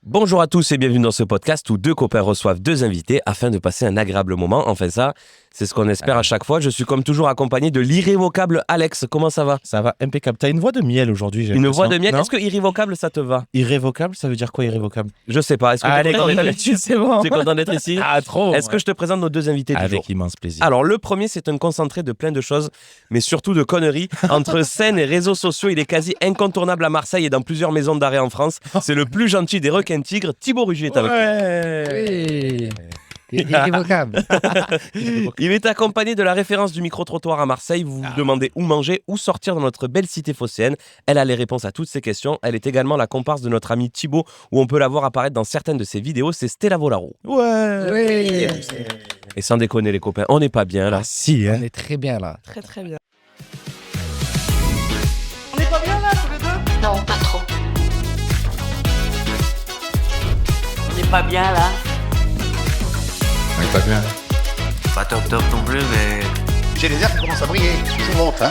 Bonjour à tous et bienvenue dans ce podcast où deux copains reçoivent deux invités afin de passer un agréable moment. Enfin ça, c'est ce qu'on espère à chaque fois. Je suis comme toujours accompagné de l'irrévocable Alex. Comment ça va ? Ça va, impeccable. T'as une voix de miel aujourd'hui, j'ai Une l'impression. voix de miel. Non. Est-ce que irrévocable ça te va ? Irrévocable, ça veut dire quoi irrévocable? Je sais pas. Est-ce que Allez, t'es content d'être ici ? c'est bon. Tu es content d'être ici ? Trop. Est-ce que je te présente nos deux invités du jour ? Avec immense plaisir. Alors le premier, c'est un concentré de plein de choses, mais surtout de conneries. Entre scène et réseaux sociaux, il est quasi incontournable à Marseille et dans plusieurs maisons d'arrêt en France. C'est le plus gentil des requins-tigres. Thibaut Rugy est avec nous. Ouais. Oui, irrévocable. Il est accompagné de la référence du micro-trottoir à Marseille. Vous vous demandez où manger, où sortir dans notre belle cité phocéenne. Elle a les réponses à toutes ces questions. Elle est également la comparse de notre ami Thibaut, où on peut la voir apparaître dans certaines de ses vidéos. C'est Stella Volaro. Ouais. Oui, Et sans déconner les copains, on n'est pas bien là. Ah si, hein. on est très bien là. Très très bien. Non, pas trop. On n'est pas bien là. On est pas bien. Pas top top non plus, mais J'ai les airs qui commencent à briller. Je vous montre, hein.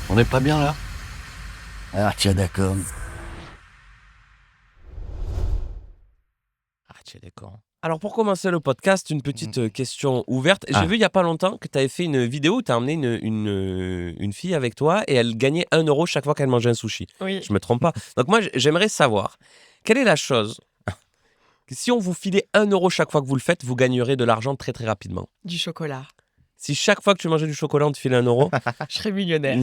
on n'est pas bien là. Ah tiens d'accord. Ah, tu es d'accord. Alors pour commencer le podcast, une petite question ouverte. J'ai Ah. vu il n'y a pas longtemps que tu avais fait une vidéo où tu as emmené une fille avec toi et elle gagnait 1 euro chaque fois qu'elle mangeait un sushi. Oui. Je me trompe pas. Donc moi j'aimerais savoir, quelle est la chose que si on vous filait 1 euro chaque fois que vous le faites, vous gagnerez de l'argent très très rapidement. Du chocolat. Si chaque fois que tu mangeais du chocolat, on te filait 1 euro, Je serais millionnaire.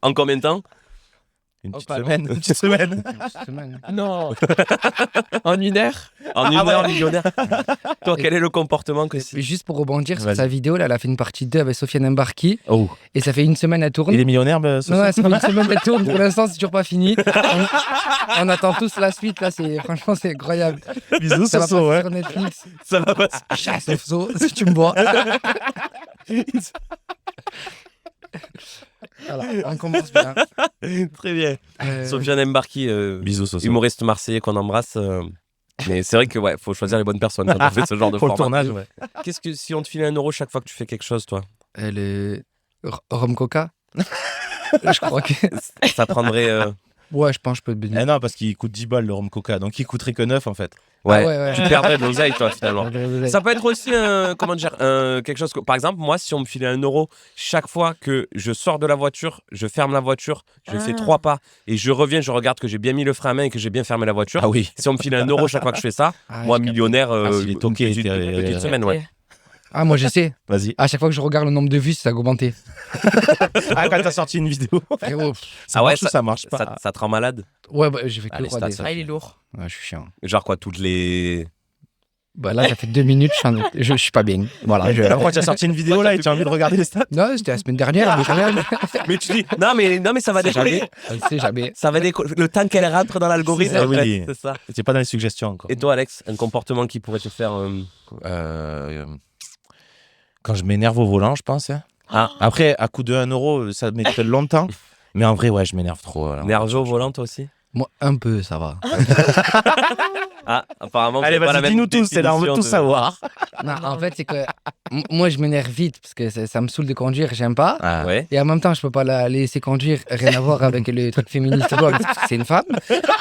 en combien de temps ? Une Oh, petite pardon. semaine. Une petite semaine. Non. En 1 heure. En 1 heure, millionnaire. Toi, quel est le comportement que si... Mais juste pour rebondir sur Vas-y. sa vidéo, là, elle a fait une partie 2 avec Sofiane Embarki Oh. et ça fait une semaine elle tourne. Il est millionnaire, ce Non, soir ça fait une semaine elle tourne. Pour l'instant, c'est toujours pas fini. On attend tous la suite. Là, franchement, c'est incroyable. Bisous, Ça va Soso, passer ouais. sur Netflix. Ça va passer. Chasse Soso, si tu me vois. Voilà, on commence bien. Très bien. Euh, Sofiane Mbarki, Bisous, Soso. humoriste marseillais qu'on embrasse. Mais c'est vrai que faut choisir les bonnes personnes quand on fait ce genre de Pour le format. tournage, ouais. Qu'est-ce que si on te filait 1 euro chaque fois que tu fais quelque chose, toi, le Rhum Coca. Je crois que. ça prendrait. Ouais, je pense que je peux te bénir. Eh non, parce qu'il coûte 10 balles le rhum coca, donc il coûterait que 9 en fait. Ouais. Ah ouais. Tu perdrais de l'oseille, toi, finalement. Ouais. Ça peut être aussi comment dire, quelque chose. Par exemple, moi, si on me filait 1 euro chaque fois que je sors de la voiture, je ferme la voiture, je fais 3 pas et je reviens, je regarde que j'ai bien mis le frein à main et que j'ai bien fermé la voiture. Ah oui. Si on me filait 1 euro chaque fois que je fais ça, Ah, moi, je capte. millionnaire, s'il est toqué, une petite t'es- semaine, ouais. Ah, moi je sais. Vas-y. À chaque fois que je regarde le nombre de vues, ça a augmenté. Ah, quand t'as sorti une vidéo. Frérot, Ça Ah ouais, marche ou ça marche pas? Ça te rend malade ? ouais, bah, j'ai fait que Allez, le 3D. stats, Ah, il est lourd. Ouais, je suis chiant. Genre quoi, toutes les. Bah là, ça fait 2 minutes, je suis pas bien. Voilà. Pourquoi tu as sorti une vidéo là et tu as envie de regarder les stats? Non, c'était la semaine dernière, mais quand même. Mais tu dis, non, mais ça va décoller. Jamais. On sait jamais. Ça va décoller. Le temps qu'elle rentre dans l'algorithme, C'est ça, en fait, oui. c'est ça. C'est pas dans les suggestions encore. Et toi, Alex, un comportement qui pourrait te faire. Quand je m'énerve au volant, je pense. Hein. Ah. Après, à coup de 1 euro, ça mettrait longtemps. Mais en vrai, ouais, je m'énerve trop. là. Nerveux au volant, toi aussi ? Moi, un peu, ça va. Ah, apparemment. Allez, c'est pas la vas-y, même dis-nous tous, c'est là, on veut définition tout de- savoir. Non, en fait, c'est que moi, je m'énerve vite parce que ça me saoule de conduire, j'aime pas. Ah. Ouais. Et en même temps, je peux pas la laisser conduire, rien à voir avec le truc féministe, parce que c'est une femme.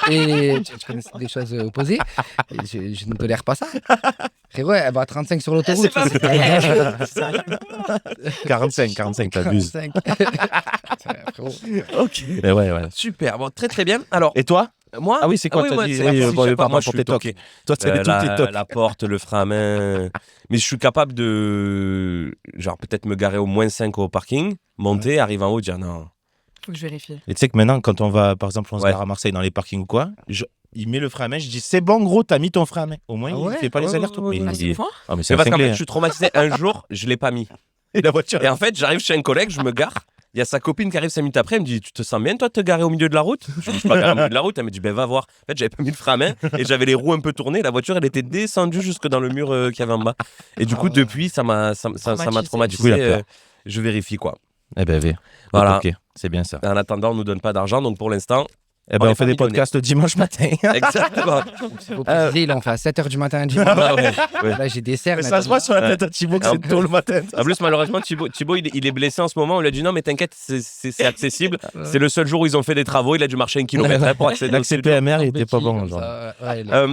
Et je connais des choses opposées. Et je ne tolère pas ça. Frérot, elle va à 35 sur l'autoroute. C'est pas 45, t'abuses. 45. Frérot. Ok. Mais ouais, ouais. Super, bon, très très bien. Alors, Et toi? moi. Ah oui, c'est quoi oui, t'as moi, dit? c'est Oui, la bon, position. pardon Moi, je pour suis tes tocs. toqué. Toi, c'est tous tes tocs. La porte, le frein à main. Mais je suis capable de. Genre, peut-être me garer au moins 5 au parking, monter, arriver en haut, dire non. Faut que je vérifie. Et tu sais que maintenant, quand on va, par exemple, on se Ouais. gare à Marseille dans les parkings ou quoi, il met le frein à main, je dis c'est bon, gros, t'as mis ton frein à main. Au moins, Ah il ouais fait pas les Ouais, allers-retours. ouais, Mais Ah, il c'est dit- le point. Ah, mais C'est c'est un parce qu'en cinglé, fait, je suis traumatisé. Un jour, je l'ai pas mis. hein. Et la voiture. Et en fait, j'arrive chez un collègue, je me gare. Il y a sa copine qui arrive 5 minutes après, elle me dit: tu te sens bien, toi, de te garer au milieu de la route? Je dis: je suis pas garé au milieu de la route. Elle me dit: ben va voir. En fait, j'avais pas mis le frein à main et j'avais les roues un peu tournées. La voiture, elle était descendue jusque dans le mur qu'il y avait en bas. Et du coup, depuis, ça m'a traumatisé. Du coup, il a peur. Je vérifie quoi. Eh ben, Voilà. Ok, c'est bien ça. En attendant, on nous donne pas d'argent, donc pour l'instant, Eh ben, est on fait pas des millionnaires. podcasts le dimanche matin. Exactement. Il faut préciser, il en fait à 7h du matin un dimanche. Ah ouais, ouais. Là, j'ai des cernes. Mais ça se voit sur la tête à Thibaut que c'est tôt le matin. En plus, malheureusement, Thibaut il est blessé en ce moment. On lui a dit non, mais t'inquiète, c'est accessible. C'est le seul jour où ils ont fait des travaux. Il a dû marcher 1 kilomètre pour accéder au L'accès studio. PMR, il était pas bon. Comme Genre. ça, ouais, là.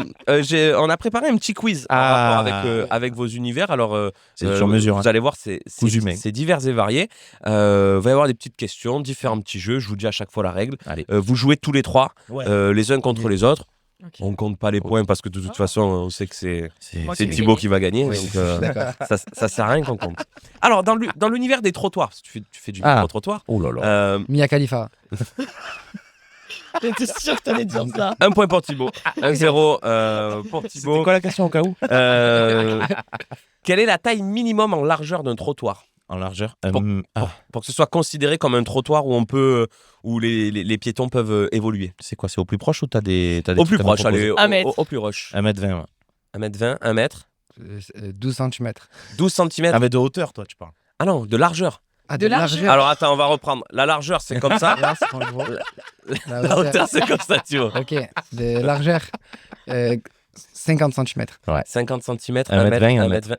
On a préparé un petit quiz en Ah. rapport avec vos univers. Alors, C'est sur mesure. Vous allez voir, c'est Cousu main. divers et varié. Il va y avoir des petites questions, différents petits jeux. Je vous dis à chaque fois la règle. Allez. Vous jouez tous les trois, Ouais. les uns contre les autres. Ok. On compte pas les points parce que de toute façon, on sait que c'est Moi c'est qui vais Thibaut gagner. qui va gagner. Oui, donc, je suis d'accord. ça sert à rien qu'on compte. Alors, dans l'univers des trottoirs, parce que tu fais du micro-trottoir, Oh là là. Mia Khalifa. J'étais sûr que t'allais dire ça. 1 point pour Thibaut, 1-0 pour C'était Thibaut. quoi la question au cas où Quelle est la taille minimum en largeur d'un trottoir En largeur. pour que ce soit considéré comme un trottoir où les piétons peuvent évoluer? C'est quoi? C'est au plus proche ou t'as des Au plus trucs à me proche, proposer allez, Un mètre. au plus proche. 1m20. 1m20, 1 mètre, 12 cm. 12 cm. Ah, mais de hauteur, toi, tu parles. Ah non, de largeur. Ah, De largeur. Alors attends, on va reprendre. La largeur, c'est comme ça. Là, c'est quand je vois. La hauteur, c'est comme ça, tu vois. Ok, de largeur, 50 cm. 50 cm, 1 mètre 20, 1 mètre 20.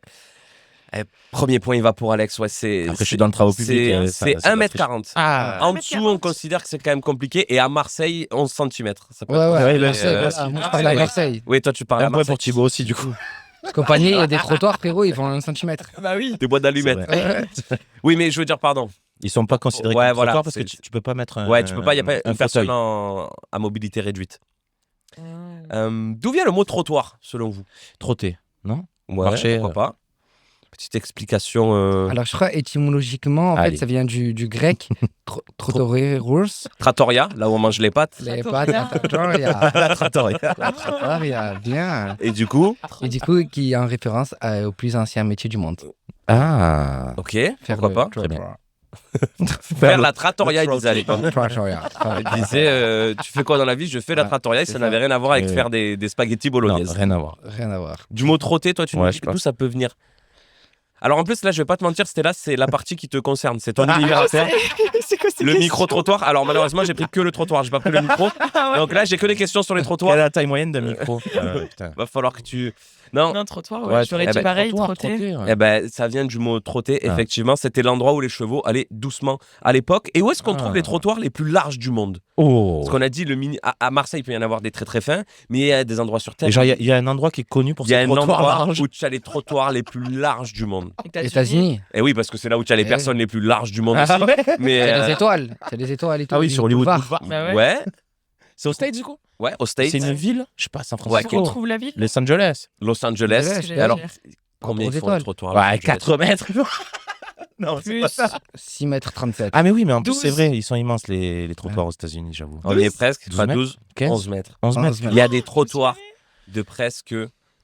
Premier point, il va pour Alex. Ouais, Après, je suis dans le travaux public. C'est 1m40. Ah, En dessous, on considère que c'est quand même compliqué. Et à Marseille, 11 cm. Ça peut Ouais, être- ouais. Ouais, Marseille, bah, voilà. Moi, je parle à Marseille. Oui, toi, tu parles à un point Marseille. pour Thibaut aussi, du coup. Parce qu'au panier, il y a des trottoirs, frérot, ils font 1 cm. Bah oui. Des bois d'allumettes. C'est vrai. Oui, mais je veux dire, pardon. Ils sont pas considérés Ouais, comme voilà, trottoirs parce que c'est- tu peux pas mettre un. Ouais, tu peux pas, il n'y a pas un une personne fauteuil. à mobilité réduite. D'où vient le mot trottoir, selon vous? Trotter, non? Ouais, Marcher, pourquoi pas. Petite explication. Alors, je crois, étymologiquement, en Allez. fait, ça vient du grec, trottoreros, Trattoria, là où on mange les pâtes. les Trattoria. pâtes, trattoria. La trattoria. Trattoria, bien. Et du coup, Et du coup, qui est en référence au plus ancien métier du monde. Ah. ok, Faire pourquoi le pas. Très bien. Faire la trattoria, il disait à l'époque. Trattoria. Il disait, tu fais quoi dans la vie? Je fais la Ouais, trattoria, et c'est ça ça. n'avait rien à voir avec Oui. faire des spaghettis Non, bolognaises. rien à voir. Rien à voir. Du mot trotter, toi, tu nous Ouais, dis je sais d'où ça peut venir? Alors en plus, là, je vais pas te mentir, c'était là, c'est la partie qui te concerne. C'est ton univers à faire. C'est quoi cette Le question micro-trottoir. Alors malheureusement, j'ai pris que le trottoir, j'ai pas pris le micro. Donc là, j'ai que des questions sur les Quelle trottoirs. est la taille moyenne d'un micro putain. Va falloir que tu. Non. Non, trottoir, Ouais, ouais. J'aurais eh dit ben, pareil, Trottoir, trotter. ouais. Eh ben, ça vient du mot trotter. Ah. Effectivement, c'était l'endroit où les chevaux allaient doucement à l'époque. Et où est-ce qu'on trouve les trottoirs les plus larges du monde? Oh. Parce qu'on a dit à Marseille, il peut y en avoir des très très fins, mais il y a des endroits sur Terre. Et genre, il y a un endroit qui est connu pour Il y a ses un trottoirs endroit larges. où tu as les trottoirs les plus larges du monde. États-Unis. Et oui, parce que c'est là où tu as les Eh personnes les plus larges du monde aussi. Ah ouais. Mais Il y a des étoiles. Il y a des étoiles et tout. Ah oui, des sur Hollywood boulevards. Boulevard. Bah ouais. ouais, C'est au States du coup? ouais, au States, C'est une ville? Je sais pas, San Ouais, Francisco. On trouve la ville Los Angeles. Los Angeles. Ouais, Et alors, combien Aux ils font le étoiles. trottoir à Los Ouais, Angeles 4 mètres. Non, c'est Plus. pas ça. 6 mètres 37. Ah, mais oui, mais en plus, 12. c'est vrai, ils sont immenses les trottoirs aux États-Unis, j'avoue. On y est presque, 12 pas mètres 12, 15 11 mètres. 11 mètres. Il y a des trottoirs de presque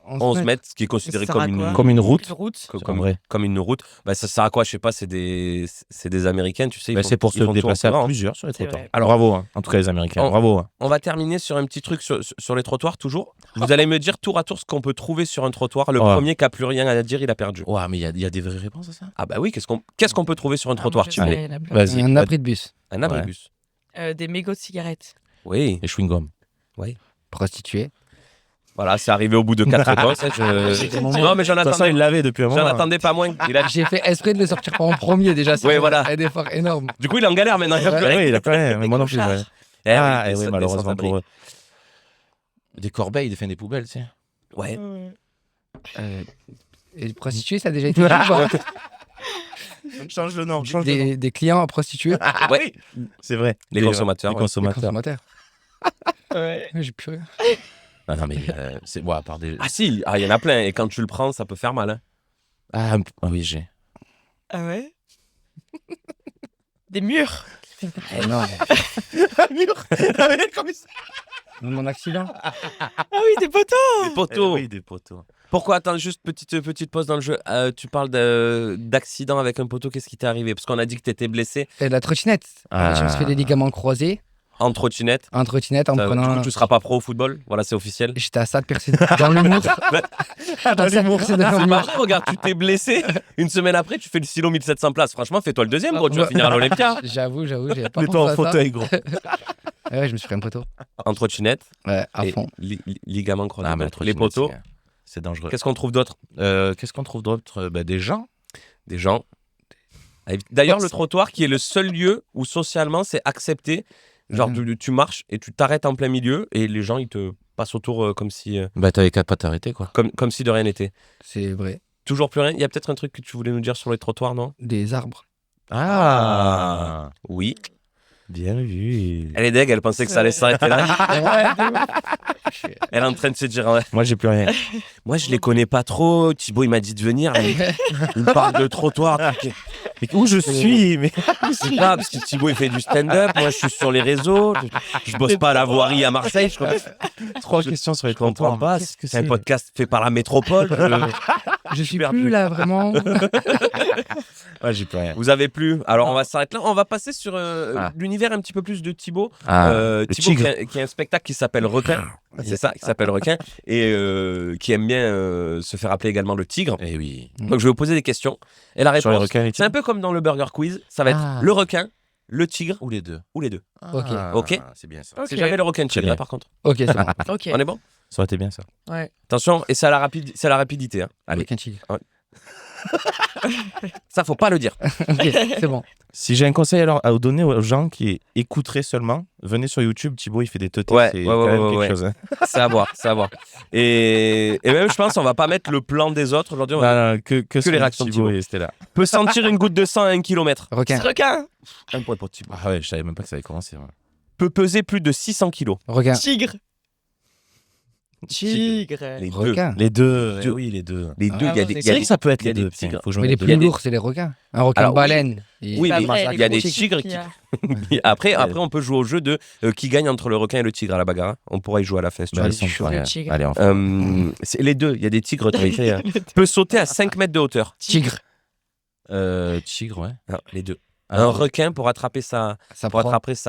11 mètres, ce qui est considéré Ça sert à comme quoi une, Comme une route. Route. en vrai. comme une route. Bah, ça sert à quoi? Je sais pas, c'est des Américains, tu sais. ils Bah, font- c'est pour ils se font tout déplacer en à courant. plusieurs sur les C'est trottoirs. vrai. Alors, bravo, hein. En tout cas, les Américains. On- Bravo. Hein. On va terminer sur un petit truc sur les trottoirs, toujours. Vous allez me dire tour à tour ce qu'on peut trouver sur un trottoir. Le Ouais. premier qui a plus rien à dire, il a perdu. Ouais, mais il y a des vraies réponses à ça? Ah bah oui, qu'est-ce qu'on peut trouver sur un trottoir, Thibaut? Allez. Vas-y. Vas-y. Un abri de bus. Un abribus. Des mégots de cigarettes. Oui, Les chewing-gums. Prostituée. voilà, c'est arrivé au bout de 4 ans. Ça, Non, mais j'en De toute façon, attendais, il l'avait depuis un j'en moment. attendais pas moins. J'ai fait esprit de le sortir pas en premier déjà. Ouais, voilà. Un effort énorme. Du coup, il est en galère maintenant. Il a plus rien. Oui, il a plus rien. Mais moi non plus. clochards. Ouais. Eh Ah, oui, et des oui, sans- malheureusement des pour eux. Des corbeilles, des poubelles, tu sais. Ouais. Et prostituée, ça a déjà été dit ou pas Change le nom. des clients en prostituée. Ouais. C'est vrai. Les consommateurs, Les ouais. Les consommateurs. consommateurs. Ouais. J'ai plus rien. Ah non, mais c'est. Ouais, à part des. Ah si, il y en a plein. Et quand tu le prends, ça peut faire mal. Hein. Ah oui, j'ai. Ah ouais Des murs. Eh non, mon accident. Ah oui, des poteaux. Des poteaux. Oui, des poteaux. Pourquoi? Attends, juste petite pause dans le jeu. Tu parles d'accident avec un poteau. Qu'est-ce qui t'est arrivé? Parce qu'on a dit que t'étais blessé. Et la trottinette. Ah. Je me suis fait des ligaments croisés. En trottinette. En trottinette, en Du prenant. coup, tu seras pas pro au football. Voilà, c'est officiel. J'étais à ça de percer dans l'humour. J'étais à ça de percer dans C'est l'humour. marrant, regarde, tu t'es blessé. Une semaine après, tu fais le silo 1700 places. Franchement, fais-toi le deuxième, gros. Tu vas finir à l'Olympia. J'avoue, j'avais pas Mets-toi en pensé à ça. fauteuil, gros. Ouais, je me suis pris un poteau. En trottinette. Ouais, à Et fond. ligament croisé. Ah, mais les poteaux. c'est dangereux. Qu'est-ce qu'on trouve d'autre? Qu'est-ce qu'on trouve d'autre? Des gens. Des gens. D'ailleurs, le trottoir qui est le seul lieu où socialement c'est accepté. Genre, tu marches et tu t'arrêtes en plein milieu et les gens ils te passent autour comme si T'avais qu'à pas t'arrêter, quoi. comme si de rien n'était. C'est vrai. Toujours plus rien. Il y a peut-être un truc que tu voulais nous dire sur les trottoirs, non? Des arbres. Ah, Oui. bien vu. Elle est deg, elle pensait que ça allait s'arrêter là. Elle est en train de se dire ouais. Moi, j'ai plus rien. Moi je les connais pas trop. Thibaut il m'a dit de venir. Mais il me parle de trottoir. Mais où je suis? Mais Je sais pas, parce que Thibaut il fait du stand-up. Moi je suis sur les réseaux. Je bosse pas à la voirie à Marseille. Je comprends. 3 questions sur les Je comprends trottoirs. pas. C'est un podcast fait par la métropole. Je suis perdu. plus là, vraiment. Ouais, j'ai plus rien. Vous avez plus. Alors on va s'arrêter là. On va passer sur l'univers un petit peu plus de Thibaut. Le Thibaut tigre. qui a un spectacle qui s'appelle Requin. C'est ça, qui s'appelle Requin. Et qui aime bien se faire appeler également le tigre. Eh oui. Donc je vais vous poser des questions. Et la Sur les réponse, requins, les c'est un peu comme dans le Burger Quiz. Ça va être Ah. le requin, le tigre Ou les deux. ou les deux. Ok. Ok. C'est bien ça. Ok. C'est jamais le requin tigre, bien. là, par contre. Ok, c'est bon. Ok. On est bon? Ça aurait été bien ça. Ouais. Attention, et c'est à la rapidité. Hein. Allez, Avec un tigre. ça faut pas le dire. Ok, c'est bon. Si j'ai un conseil alors à vous donner aux gens qui écouteraient seulement, venez sur YouTube, Thibaut il fait des teutés, Ouais, c'est ouais, quand ouais, même ouais, quelque ouais. chose. Hein. C'est à voir, c'est à voir. Et même, je pense, on va pas mettre le plan des autres aujourd'hui. On va... Non, que les réactions de Thibaut. et c'était là. peut sentir une goutte de sang à 1 km. Requin. Requin. Un point pour Thibaut. Ah ouais, je savais même pas que ça avait commencé. Ouais. Peut peser plus de 600 kilos. Requin. Tigre. Tigre. Les deux. Requin. Les deux, Deux. oui, les deux. Les deux, il y a des. c'est il y C'est a vrai des- que ça peut être il y a les des deux. putain, tigres. faut que je me Mais les mette plus dedans. lourds, c'est les requins. Un requin Alors, oui. baleine. Et- Oui, Pas mais vrai, il y a les des gros tigres qu'il qui. y a. Après, on peut jouer au jeu de qui gagne entre le requin et le tigre à la bagarre. On pourra y jouer à la fin. Si tu Bah, veux. ils sont chaud, prêts. le tigre. Allez, enfin. C'est les deux. Il y a des tigres. t'as écrit, peut sauter à 5 mètres de hauteur. Tigre. Tigre, ouais. Non, les deux. Ah, Un requin, pour attraper sa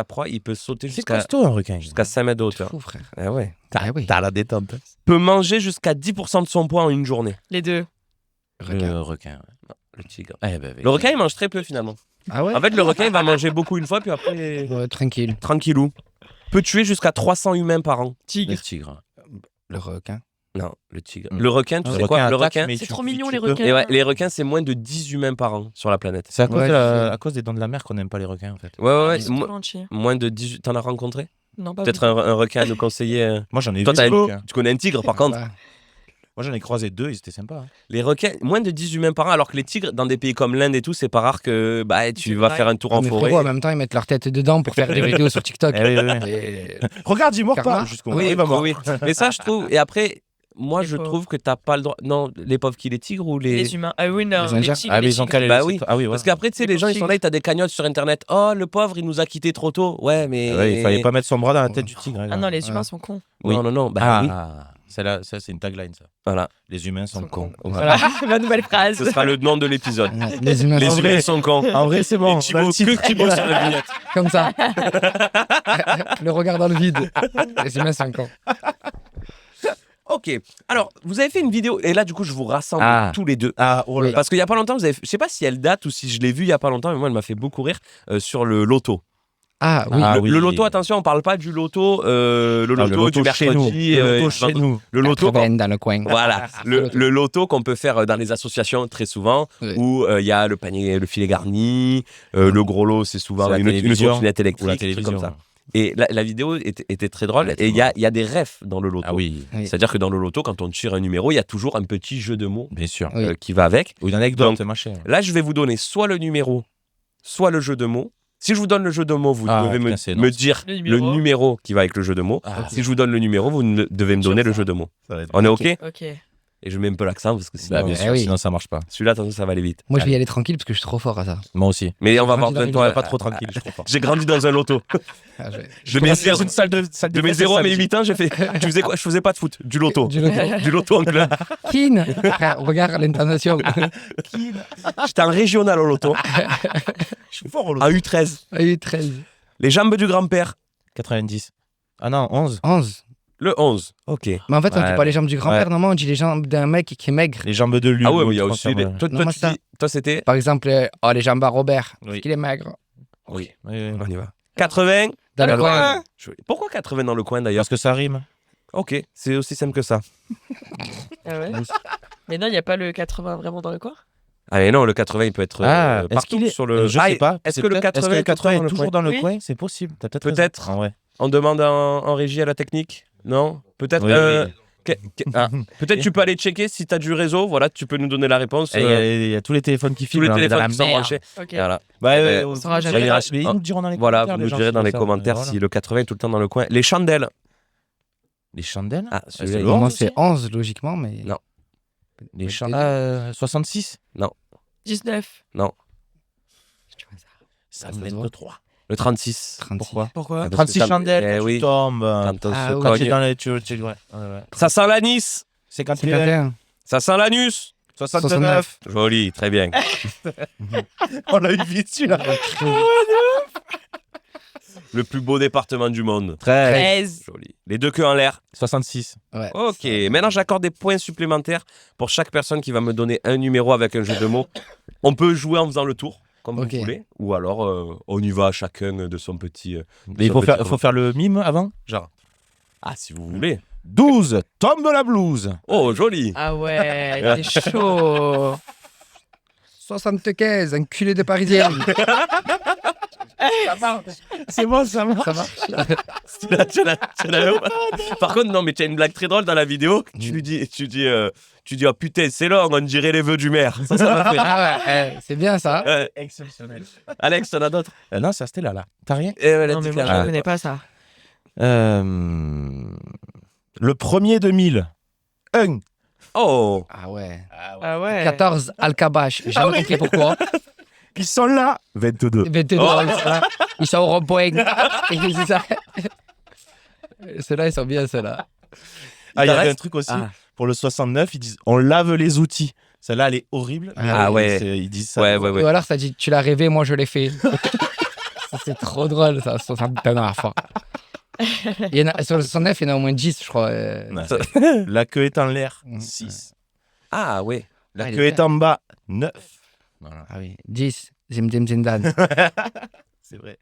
proie, il peut sauter C'est jusqu'à costaud un requin. jusqu'à 5 mètres de hauteur. Fou, frère. Ah ouais. Ah oui. T'as la détente. Peut manger jusqu'à 10% de son poids en une journée. Les deux. Requin. Le requin. Le tigre. Eh ben, Le requin, il mange très peu finalement. Ah ouais En fait, le requin, il va manger beaucoup une fois, puis après, Ouais, tranquille. tranquillou. Peut tuer jusqu'à 300 humains par an. le Tigre. tigre. Le requin. Non, le tigre. Mm. Le requin, tu Le sais quoi requin Le attaque, requin. mais C'est tu- trop mignon, tu les peux- requins. Et ouais, les requins, c'est moins de 10 humains par an sur la planète. C'est à cause, Ouais, à cause des dents de la mer qu'on n'aime pas les requins en fait. Ouais. Ils sont tout entiers. Moins de 18. T'en as rencontré Non, pas Peut-être un requin à nous conseiller. Moi j'en ai Toi, vu. t'as des un- requins. tu connais un tigre, par contre. Ouais. Moi j'en ai croisé 2, ils étaient sympas. Hein. Les requins, moins de 10 humains par an, alors que les tigres, dans des pays comme l'Inde et tout, c'est pas rare que tu C'est vas vrai. faire un tour en Mais forêt. frérot, en même temps, ils mettent leur tête dedans pour faire des vidéos sur TikTok. Eh oui, oui, oui. Et- Regarde, il mord Karma. pas jusqu'au Oui, il va mordre. oui. Mais ça, je trouve. Et après, moi, Les je pauvres. trouve que t'as pas le droit. Non, les pauvres qui, les tigres ou les. Les humains. Ah oui, non. Les Indiens. tigres, Ah mais les ils ont tigres. calé Bah le oui. site. Ah oui, ouais. Parce qu'après, tu sais, les gens, ils sont là, t'as des cagnottes sur internet. Oh, le pauvre, il nous a quittés trop tôt. Ouais, mais. Ouais, il fallait pas mettre son bras dans la tête du tigre. hein, Ah là. non, les humains Ouais. sont cons. Oui. Non. Bah oui. Ça c'est une tagline ça. Voilà. Les humains sont Sont cons. cons. Voilà. La nouvelle phrase. Ce sera le nom de l'épisode. Les humains Les sont humains sont cons. En vrai, c'est bon. Et Thibaut, que Thibaut sur la vignette. comme ça. Le regard dans le vide. Les humains sont cons. Ok. Alors, vous avez fait une vidéo. Et là, du coup, je vous rassemble Ah. tous les deux. Ah, oh là Oui. là. Parce qu'il y a pas longtemps, vous avez. Je sais pas si elle date ou si je l'ai vue il y a pas longtemps, mais moi, elle m'a fait beaucoup rire sur le loto. Ah oui. Ah, le, oui. le loto, attention, on parle pas du loto, le loto, Ah, le loto du chez nous. mercredi. Le loto chez nous. Le loto. 80 dans le coin. Voilà, le loto qu'on peut faire dans les associations très souvent, Oui. où il y a le panier, le filet garni, le gros lot, c'est souvent C'est la une télévision trottinette Ou électrique, la un truc télévision. comme ça. Et la vidéo était très drôle, Elle était et il y a des refs dans le loto. Ah oui, Oui. C'est-à-dire que dans le loto, quand on tire un numéro, il y a toujours un petit jeu de mots bien sûr. Oui. qui va avec. Ou une anecdote, Donc, machin. Là, je vais vous donner soit le numéro, soit le jeu de mots. Si je vous donne le jeu de mots, vous Ah, devez putain, c'est me non. dire Le le numéro. numéro qui va avec le jeu de mots. Ah, Si je vous donne le numéro, vous devez me donner le jeu de mots. ça va être- On est OK? Ok. Et je mets un peu l'accent parce que sinon, Bah, bien sûr, oui. sinon ça marche pas. celui-là, attention, ça va aller vite. Moi, je vais y aller tranquille parce que je suis trop fort à ça. Moi aussi. Mais on va voir Grandi dans bientôt. une- Toi, pas trop tranquille, je crois. J'ai grandi dans un loto. Ah, De mes zéro- salle de de mes 0 à mes 8 ans, j'ai fait. Tu faisais quoi? Je faisais pas de foot, du loto. Du loto. Du loto en club. Keane. Frère, regarde l'intonation. J'étais en régional au loto, Je suis fort au en U13. Ah, il est 13. Les jambes du grand-père. 90. Ah non, 11. 11. Le 11. Ok. Mais en fait, on Ouais, dit pas les jambes du grand-père, ouais. normalement, on dit les jambes d'un mec qui est maigre. Les jambes de lui. Ah ouais, mais il y a aussi des... Toi, Non, moi, tu ça. dis... Toi, c'était... Par exemple, les jambes à Robert, Oui. parce qu'il est maigre. Oui. Oui, oui. On y va. 80. Dans le coin. Pourquoi 80 dans le coin, d'ailleurs? Parce que ça rime. Ok, c'est aussi simple que ça. Ah ouais. Mais non, il n'y a pas le 80 vraiment dans le coin. Ah mais non, le 80, il peut être Est-ce partout qu'il est sur le... Je Ah, sais pas. Est-ce C'est que le peut-être- 80, est-ce que le 80 est le toujours coin dans le Oui. coin? C'est possible. T'as peut-être. Peut-être. raison. Ah ouais. On demande en régie à la technique? Non? Peut-être... Oui, oui. Peut-être tu peux aller checker si tu as du réseau. Voilà, tu peux nous donner la réponse. Et Il y a tous les téléphones qui tous filment. les on est dans téléphones la qui sont merde. branchés. Ok. Et voilà. Bah, On saura jamais. Mais ils nous diront dans les Voilà, commentaires. vous les nous gens, direz si dans les ça. commentaires Voilà. si le 80 est tout le temps dans le coin. Les chandelles. Les chandelles. Ah, c'est celui-là, il- lourd. Moi, c'est 11, logiquement, mais. Non. Les Mais chandelles. 66. 19. Ça me donne 3. Le 36. 36. Pourquoi Pourquoi Parce 36 que quand- chandelles. Eh quand oui. tu tombes. Quand on Ah se oui. Quand cogne. tu es dans les. Ouais. Ça sent l'anis. 51. 51. Ça sent l'anus. 69. Joli, très bien. On l'a eu vite celui-là. Le plus beau département du monde. 13. 13. Joli. Les deux queues en l'air. 66. Ouais. Ok. Maintenant, j'accorde des points supplémentaires pour chaque personne qui va me donner un numéro avec un jeu de mots. On peut jouer en faisant le tour, comme Ok. vous voulez. Ou alors, on y va chacun de son petit. Mais il faut faire le mime avant. Genre. Ah, si vous voulez. 12. Tombe la blouse. Oh, joli. Ah ouais, c'est chaud. 75, un culé de parisienne. C'est bon, ça marche. Ça marche. Tu l'as eu ou pas Par contre, non, mais tu as une blague très drôle dans la vidéo. Tu dis, oh putain, c'est long, on dirait les vœux du maire. Ça m'a fait. Ah ouais, c'est bien ça. Exceptionnel. Alex, t'en as d'autres? Non, ça c'était là. T'as rien Non, mais moi, je ne connais pas ça. Le premier 2000. Un. Oh, Ah ouais. Ah ouais. 14, Alcabache. J'ai jamais compris pourquoi. Ils sont là. 22. 22, ils sont au rond-point. Et c'est ça. Ceux-là, ils sont bien, ceux-là. Ah, il y avait reste un truc aussi. Ah. Pour le 69, ils disent on lave les outils. Celle-là, elle est horrible. Ah ouais. Ils disent ça. ouais. Ou alors, ça dit tu l'as rêvé, moi je l'ai fait. Ça, c'est trop drôle, ça. 61 à la fin. Il y en a, sur le 69, il y en a au moins 10, je crois. Ouais. La queue est en l'air. Mm. 6. ah ouais. La Ah, il queue est est en bas. 9. Voilà. Ah oui, 10. Zimdim Zindan. C'est vrai.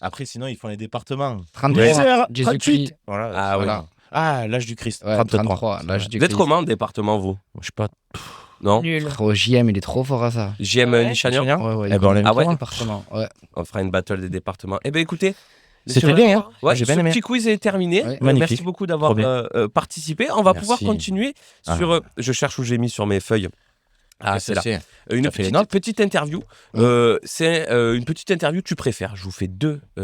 Après, sinon, ils font les départements. 33. Ouais. Jésus-Christ. Voilà. Ah oui. Voilà. Ah, l'âge du Christ. Ouais, 33. 33. L'âge du Vous êtes Christ. comment, département, vous? Je sais pas. Non? Nul. Frérot, JM, il est trop fort à ça. JM Ouais. Nichanian? Ouais, Eh ben, on l'aime Ah ouais? trop. Département. Ouais. On fera une battle des départements. Eh bien, écoutez. C'était bien, hein Ouais, J'ai bien ce aimé. petit quiz est terminé. Ouais. Magnifique. Merci beaucoup d'avoir Trop bien. participé. On va Merci. pouvoir continuer sur. Je cherche où j'ai mis sur mes feuilles. Ah, c'est là. Une T'as fait les notes petite interview. C'est une petite interview. Tu préfères. Je vous fais deux. Ah,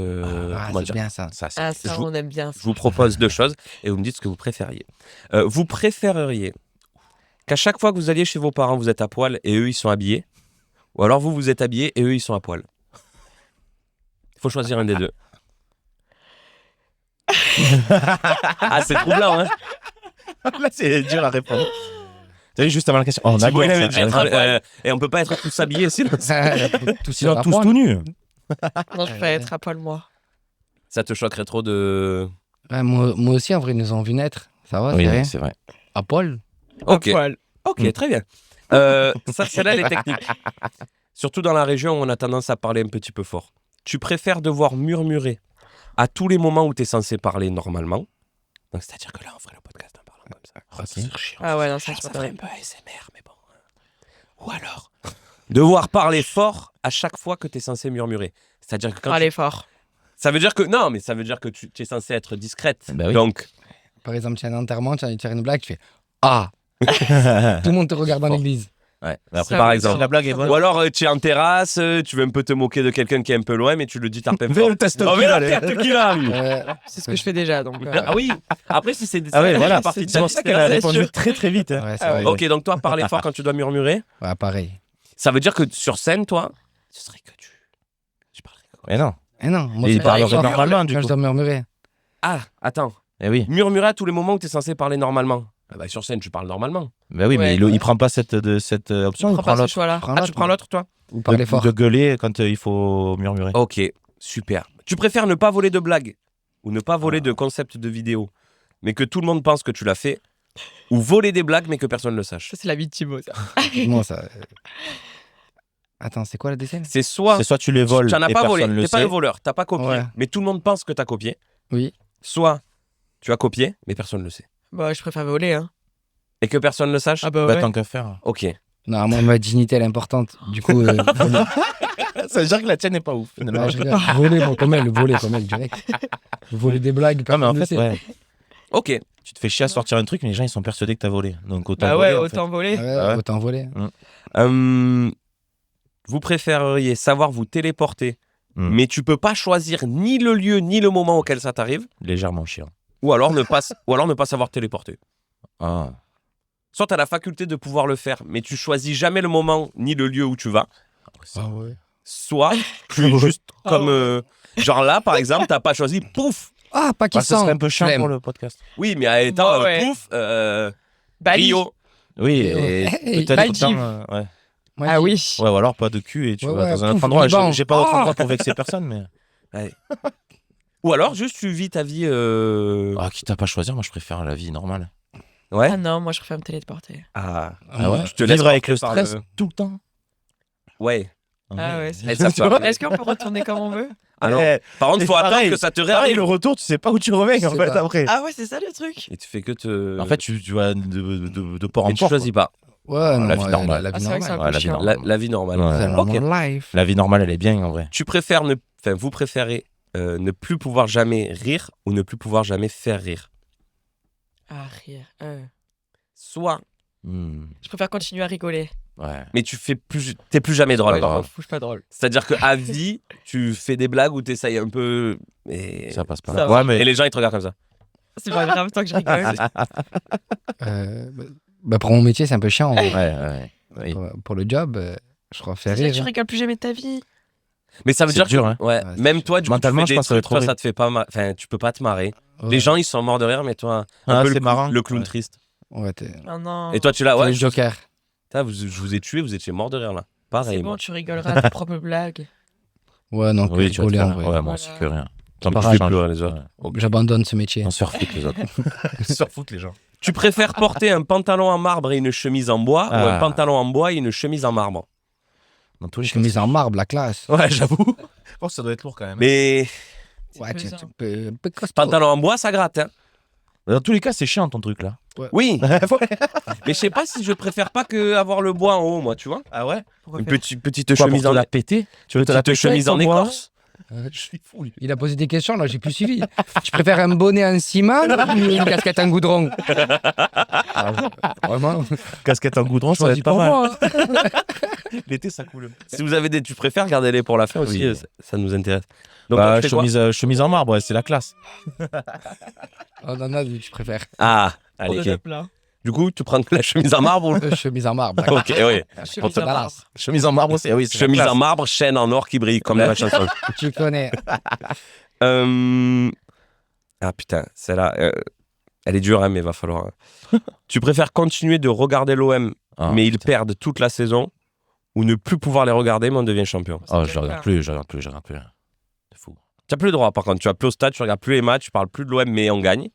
Comment c'est dire bien ça. Ça, c'est Ah, Je ça, vous- on aime bien ça. Je vous propose deux choses et vous me dites ce que vous préfériez. Vous préféreriez qu'à chaque fois que vous alliez chez vos parents, vous êtes à poil et eux, ils sont habillés? Ou alors vous êtes habillés et eux, ils sont à poil? Il faut choisir un des deux. Ah, c'est troublant, hein? Là, c'est dur à répondre. T'as vu juste avant la question. Oh, on a Thibaut, il quoi, avait ça dit et on peut pas être tous habillés, sinon Tout Sinon, ça, tous poil. tout nus. Non, je préfère être à poil, moi. ça te choquerait trop de... Ouais, moi aussi, en vrai, ils nous ont vu naître. Ça va, Oui, c'est rien. c'est vrai. À Paul. Ok, À poil. ok, très bien. Ça, c'est là les techniques. Surtout dans la région où on a tendance à parler un petit peu fort. Tu préfères devoir murmurer à tous les moments où tu es censé parler normalement. Donc, c'est-à-dire que là, on ferait le podcast en parlant comme ça. Oh, ça serait chiant. Ah ouais, non, ça, je Ça préfère. ferait un peu ASMR, mais bon. Ou alors, devoir parler fort à chaque fois que tu es censé murmurer. C'est-à-dire que quand Allez fort. ça veut dire que non, mais ça veut dire que tu es censé être discrète. Bah oui. Donc, Par exemple, tu as un enterrement, tu as une blague, tu fais Ah. Tout le monde te regarde dans l'église. Ouais. Mais après, Ça, par oui, exemple. si la blague est bonne. ou alors tu es en terrasse, tu veux un peu te moquer de quelqu'un qui est un peu loin, mais tu le dis tarpin Fais fort. le test Oh, qui mais va, la tête qui va, lui. C'est ce que je fais déjà, donc. Ah oui. Après, si c'est Ah ouais, voilà. partie de C'est pour ça qu'elle a répondu très très vite. hein. Ouais, c'est Ah vrai. Ok, donc toi, parler fort quand tu dois murmurer, Ouais, pareil. ça veut dire que sur scène, toi, ce serait que tu parlerais quoi? Mais non. Eh non, moi, Et il c'est parlerait pareil. normalement, du Quand coup. je dois murmurer. Ah, attends. Eh oui. Murmurer à tous les moments où tu es censé parler normalement. Ah bah, sur scène, tu parles normalement. Bah oui, mais Ouais. il prend pas cette option, il Prends prend pas ce l'autre. choix-là. Prends Ah, tu l'autre, prends l'autre, toi? Ou parler fort. De gueuler quand il faut murmurer. Ok, super. Tu préfères ne pas voler de blagues ou ne pas voler de concept de vidéo, mais que tout le monde pense que tu l'as fait, ou voler des blagues, mais que personne ne le sache. Ça, c'est la vie de Thibaut, ça. Moi, ça. Attends, c'est quoi la deuxième? C'est soit tu les voles tu n'en as et pas personne volé, le t'es pas sait. un voleur, t'as pas copié, Ouais. mais tout le monde pense que t'as copié. Oui. Soit tu as copié, mais personne ne le sait. Bah, je préfère voler, hein. Et que personne ne le sache. Ah bah Bah, ouais. tant qu'à faire. Ok. Non, moi, ma dignité, elle est importante. Du coup, Ça veut dire que la tienne n'est pas ouf. je rigole. Voler, moi, comme elle, direct. Voler des blagues. Non, mais en personne fait, ne le ouais. Ok. Tu te fais chier à sortir un truc, mais les gens ils sont persuadés que t'as volé. Donc autant Bah voler. ouais, en fait. autant voler. sait. Ouais, Ouais. autant voler. Vous préféreriez savoir vous téléporter, Hmm. mais tu peux pas choisir ni le lieu ni le moment auquel ça t'arrive, Légèrement chiant. ou alors ne pas savoir téléporter. Ah. Soit tu as la faculté de pouvoir le faire, mais tu choisis jamais le moment ni le lieu où tu vas. Ah ouais. Soit tu juste comme genre là par exemple, t'as pas choisi, pouf. Ah, Bah, ça Pakistan. serait un peu chiant Flemme. pour le podcast. Oui, mais à étant Ouais. pouf, Bali. Rio. Oui, Et- et et- peut-être Maldives. autant, ouais. Moi, Ah je- oui. Ouais, ou alors pas de cul et tu Ouais, vas ouais, dans un autre pouf, endroit. Liban. J'ai pas d'autre Ah. endroit pour vexer personne, mais. Ou alors juste tu vis ta vie. Ah, quitte à pas choisir, moi je préfère la vie normale. Ouais. Ah non, moi, je préfère me téléporter. Ah. Ah ouais. Je te laisse Vivre avec porter le par stress le- tout le temps. Ouais. Ah ouais, Et c'est ça, ça- Est-ce qu'on peut retourner comme on veut? Ah non. Eh, Par contre, c'est faut attendre pareil. que ça te Pareil, réarrive. le retour, tu sais pas où tu reviens en C'est fait pas- après. Ah ouais, c'est ça le truc. Et tu fais que te. En fait, tu vas de port en et tu port. choisis pas. Ouais, non, la vie ouais, normale. La Ah, vie c'est vrai que c'est un normale. peu Ouais, la vie chiant. normale. La vie normale. Ouais. C'est Ok. normal life. La vie normale, elle est bien en vrai. Tu préfères vous préférez ne plus pouvoir jamais rire ou ne plus pouvoir jamais faire rire. Ah, rire. Soit, Hmm. Je préfère continuer à rigoler. Ouais. mais t'es plus jamais drôle. pas par grave. contre. Fouche pas drôle. C'est-à-dire que à vie, tu fais des blagues ou t'essayes un peu et Ça passe pas. Ça ouais, et mais. les gens ils te regardent comme ça. C'est pas grave tant que je rigole. Pour mon métier, c'est un peu chiant. Ouais, ouais. Oui. Pour le job, je crois faire C'est-à-dire que rire. tu rigoles plus jamais de ta vie. Mais ça veut C'est dire dur, que hein. ouais, Ouais, c'est même dur. toi, du coup, Mentalement, tu je fais pense que ça va des être trucs, toi, horrible. ça te fait pas, enfin, tu peux pas te marrer. Ouais. Les gens ils sont morts de rire, mais toi, Ah, un peu c'est le, marrant. le clown Ouais. triste. Ouais, t'es Oh non. Et toi, tu l'as, t'es ouais. le Joker. Putain, je vous ai tué, vous étiez mort de rire là. Pareil. C'est moi. bon, tu rigoleras à tes propres blagues. Ouais, non, Oui, tu vas te rigoler, en faire. vrai. Ouais, moi Voilà. aussi que rien. Tant Pareil. pis, je Pleurer les autres. Ouais. J'abandonne ce métier. On se faire foutre les autres. Se faire foutre les gens. Tu préfères porter un pantalon en marbre et une chemise en bois ou un Ah. pantalon en bois et une chemise en marbre? Dans tous les Je suis mise en marbre, la classe. Ouais, j'avoue. Je pense que ça doit être lourd quand même. Mais Ouais, pesant. tu peux un peu costaud. pantalon en bois, ça gratte, hein. Dans tous les cas, c'est chiant ton truc là. Oui, mais je sais pas si je préfère pas que avoir le bois en haut, moi, tu vois. Ah ouais. Pourquoi Une faire petite Quoi, chemise pour en te la péter. Tu veux te la petite péter chemise en avec ton bois écorce. Je suis fou lui. Il a posé des questions, là, j'ai plus suivi. Je préfère un bonnet en ciment ou une casquette en goudron. Ah, vraiment, Casquette en goudron, ça va choisis être pas pour mal. moi. L'été, ça coule. Si vous avez des tu préfères, gardez-les pour la fin aussi, Oui. ça nous intéresse. Donc, Bah, tu fais quoi chemise en marbre, ouais, c'est la classe. Oh, non, non, tu préfères. Ah, On allez. est plein. Du coup, tu prends la chemise en marbre ou Chemise en marbre. Ok, oui. Chemise en Balance. marbre. Chemise en marbre aussi, ah oui, c'est la Chemise classe. en marbre, chaîne en or qui brille comme dans la chanson. Tu connais. Ah putain, celle-là, elle est dure, hein, mais il va falloir. Tu préfères continuer de regarder l'OM, Ah, mais ils putain. perdent toute la saison, ou ne plus pouvoir les regarder, mais on devient champion? Oh, je regarde plus. C'est fou. Tu n'as plus le droit, par contre. Tu vas plus au stade, tu regardes plus les matchs, tu parles plus de l'OM, mais on gagne.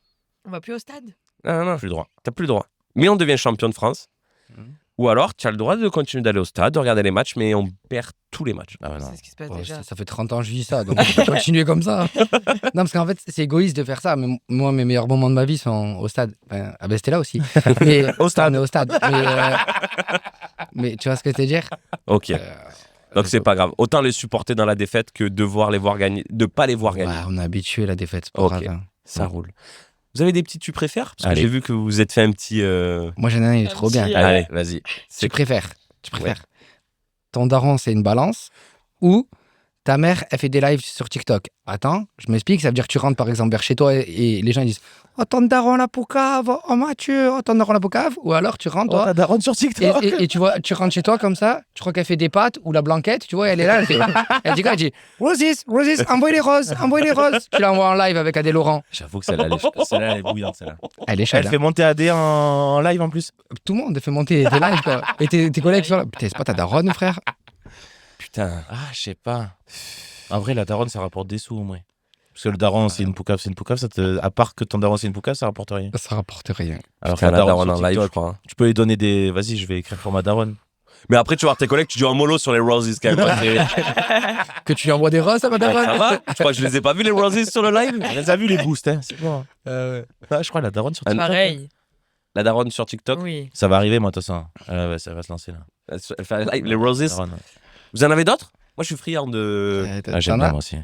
On va plus au stade. Non, non, Plus le droit. tu n'as plus le droit. Mais on devient champion de France. Mhm. Ou alors, tu as le droit de continuer d'aller au stade, de regarder les matchs, mais on perd tous les matchs. Ah ouais, non. C'est ce qui se passe Ouais, déjà. ça fait 30 ans que je vis ça, donc je vais continuer comme ça. Non, parce qu'en fait, c'est égoïste de faire ça. Mais moi, mes meilleurs moments de ma vie sont au stade. Enfin, à Bestella aussi. Mais, Au stade. On est au stade. Mais tu vois ce que je veux dire Ok. Donc, c'est pas grave. Autant les supporter dans la défaite que de voir les voir gagner, de pas les voir Ouais, gagner. on est habitué à la défaite, c'est pas Ok. grave. Hein. Ça roule. Vous avez des petits tu préfères? Parce que Allez. j'ai vu que vous vous êtes fait un petit. Moi, j'en ai un, il est Un trop bien. petit, Allez, vas-y. Tu préfères ton daron, c'est une balance, ou ta mère, elle fait des lives sur TikTok. Attends, je m'explique, ça veut dire que tu rentres par exemple vers chez toi et les gens ils disent oh ton daron la poucave, oh Mathieu, oh ton daron la poucave, ou alors tu rentres Oh, toi ta daronne sur TikTok. et tu vois, tu rentres chez toi comme ça, tu crois qu'elle fait des pâtes ou la blanquette, tu vois, elle est là, elle dit quoi, elle dit Roses, envoie les roses, tu l'envoies en live avec Adèle Laurent. J'avoue que celle-là, elle est bouillante, celle-là. Elle est chaude. Elle fait monter AD en live en plus. Tout le monde fait monter tes lives quoi. Et tes collègues sont là. Putain, c'est pas ta daronne, frère. Putain. Ah, je sais pas. En vrai, la daronne, ça rapporte des sous au moins. Parce que le daron, c'est une poucave, ça à part que ton daron, c'est une poucave, ça rapporte rien. Ça rapporte rien. Alors Putain, que la daronne sur en live, TikTok, je crois. tu peux lui donner des. Vas-y, je vais écrire pour ma daronne. Mais après, tu vas voir tes collègues, tu dis en mollo sur les Roses quand même. Que tu lui envoies des roses à madame. Ça va? Je crois que je les ai pas vus les Roses sur le live. On les a vus les boosts, hein. C'est bon. Je crois la daronne sur TikTok. Pareil. La daronne sur TikTok. Oui. Ça va arriver, moi, de toute façon. Ouais, ça va se lancer là. Elle fait un live, les Roses. Daronne. Vous en avez d'autres? Moi, je suis friand de. J'aime bien, moi aussi.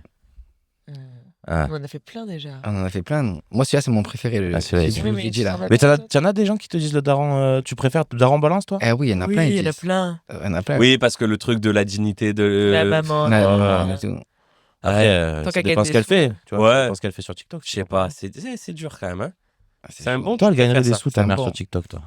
Ah. On en a fait plein déjà. On en a fait plein. Nous. Moi, celui-là, c'est mon préféré. Ah, celui-là, celui il que est je vous ai dit là. Mais t'en as des gens qui te disent le daron, tu préfères le daron balance, toi? Eh oui, il y en a plein. Oui, ils il y en a disent. plein. Il y en a plein. Oui, parce que le truc de la dignité de. La maman. Ouais, Ah. ouais, tout. Après, Tant ça qu'à dépend ce gagner qu'elle des fait. Tu vois, Ouais. ça dépend ce qu'elle fait sur TikTok. Je sais pas, c'est dur quand même. Hein. Ah, C'est un chaud. bon. Toi, elle gagnerait faire des ça. sous, ta C'est mère, bon. sur TikTok, toi.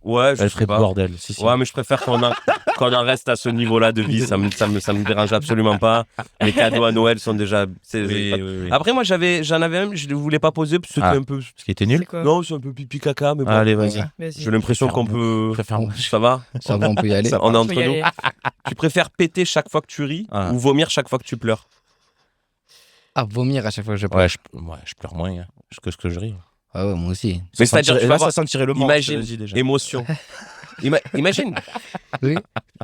Ouais, je Elle sais ferait pas. bordel. Si, si. Ouais, mais je préfère qu'on en reste à ce niveau-là de vie. Ça me dérange absolument pas. Les cadeaux à Noël sont déjà. Oui, oui, oui. Après, moi, j'en avais un, je ne voulais pas poser parce que c'était Ah. un peu. Ce qui était nul. C'est quoi? Non, c'est un peu pipi caca, mais bon. Allez, vas-y. Vas-y. J'ai l'impression qu'on peut. Je préfère. Ça va? Ça va, on peut y aller. On est On entre peut y nous. aller. Tu préfères péter chaque fois que tu ris Ah. ou vomir chaque fois que tu pleures? Ah, vomir à chaque fois que je parle. Ouais, je pleure moins hein, que ce que je ris. Ah ouais, moi aussi. Mais c'est-à-dire, tu vas voir, ça sentirait le manque. imagine, je te le dis déjà. émotion. Imagine, Oui.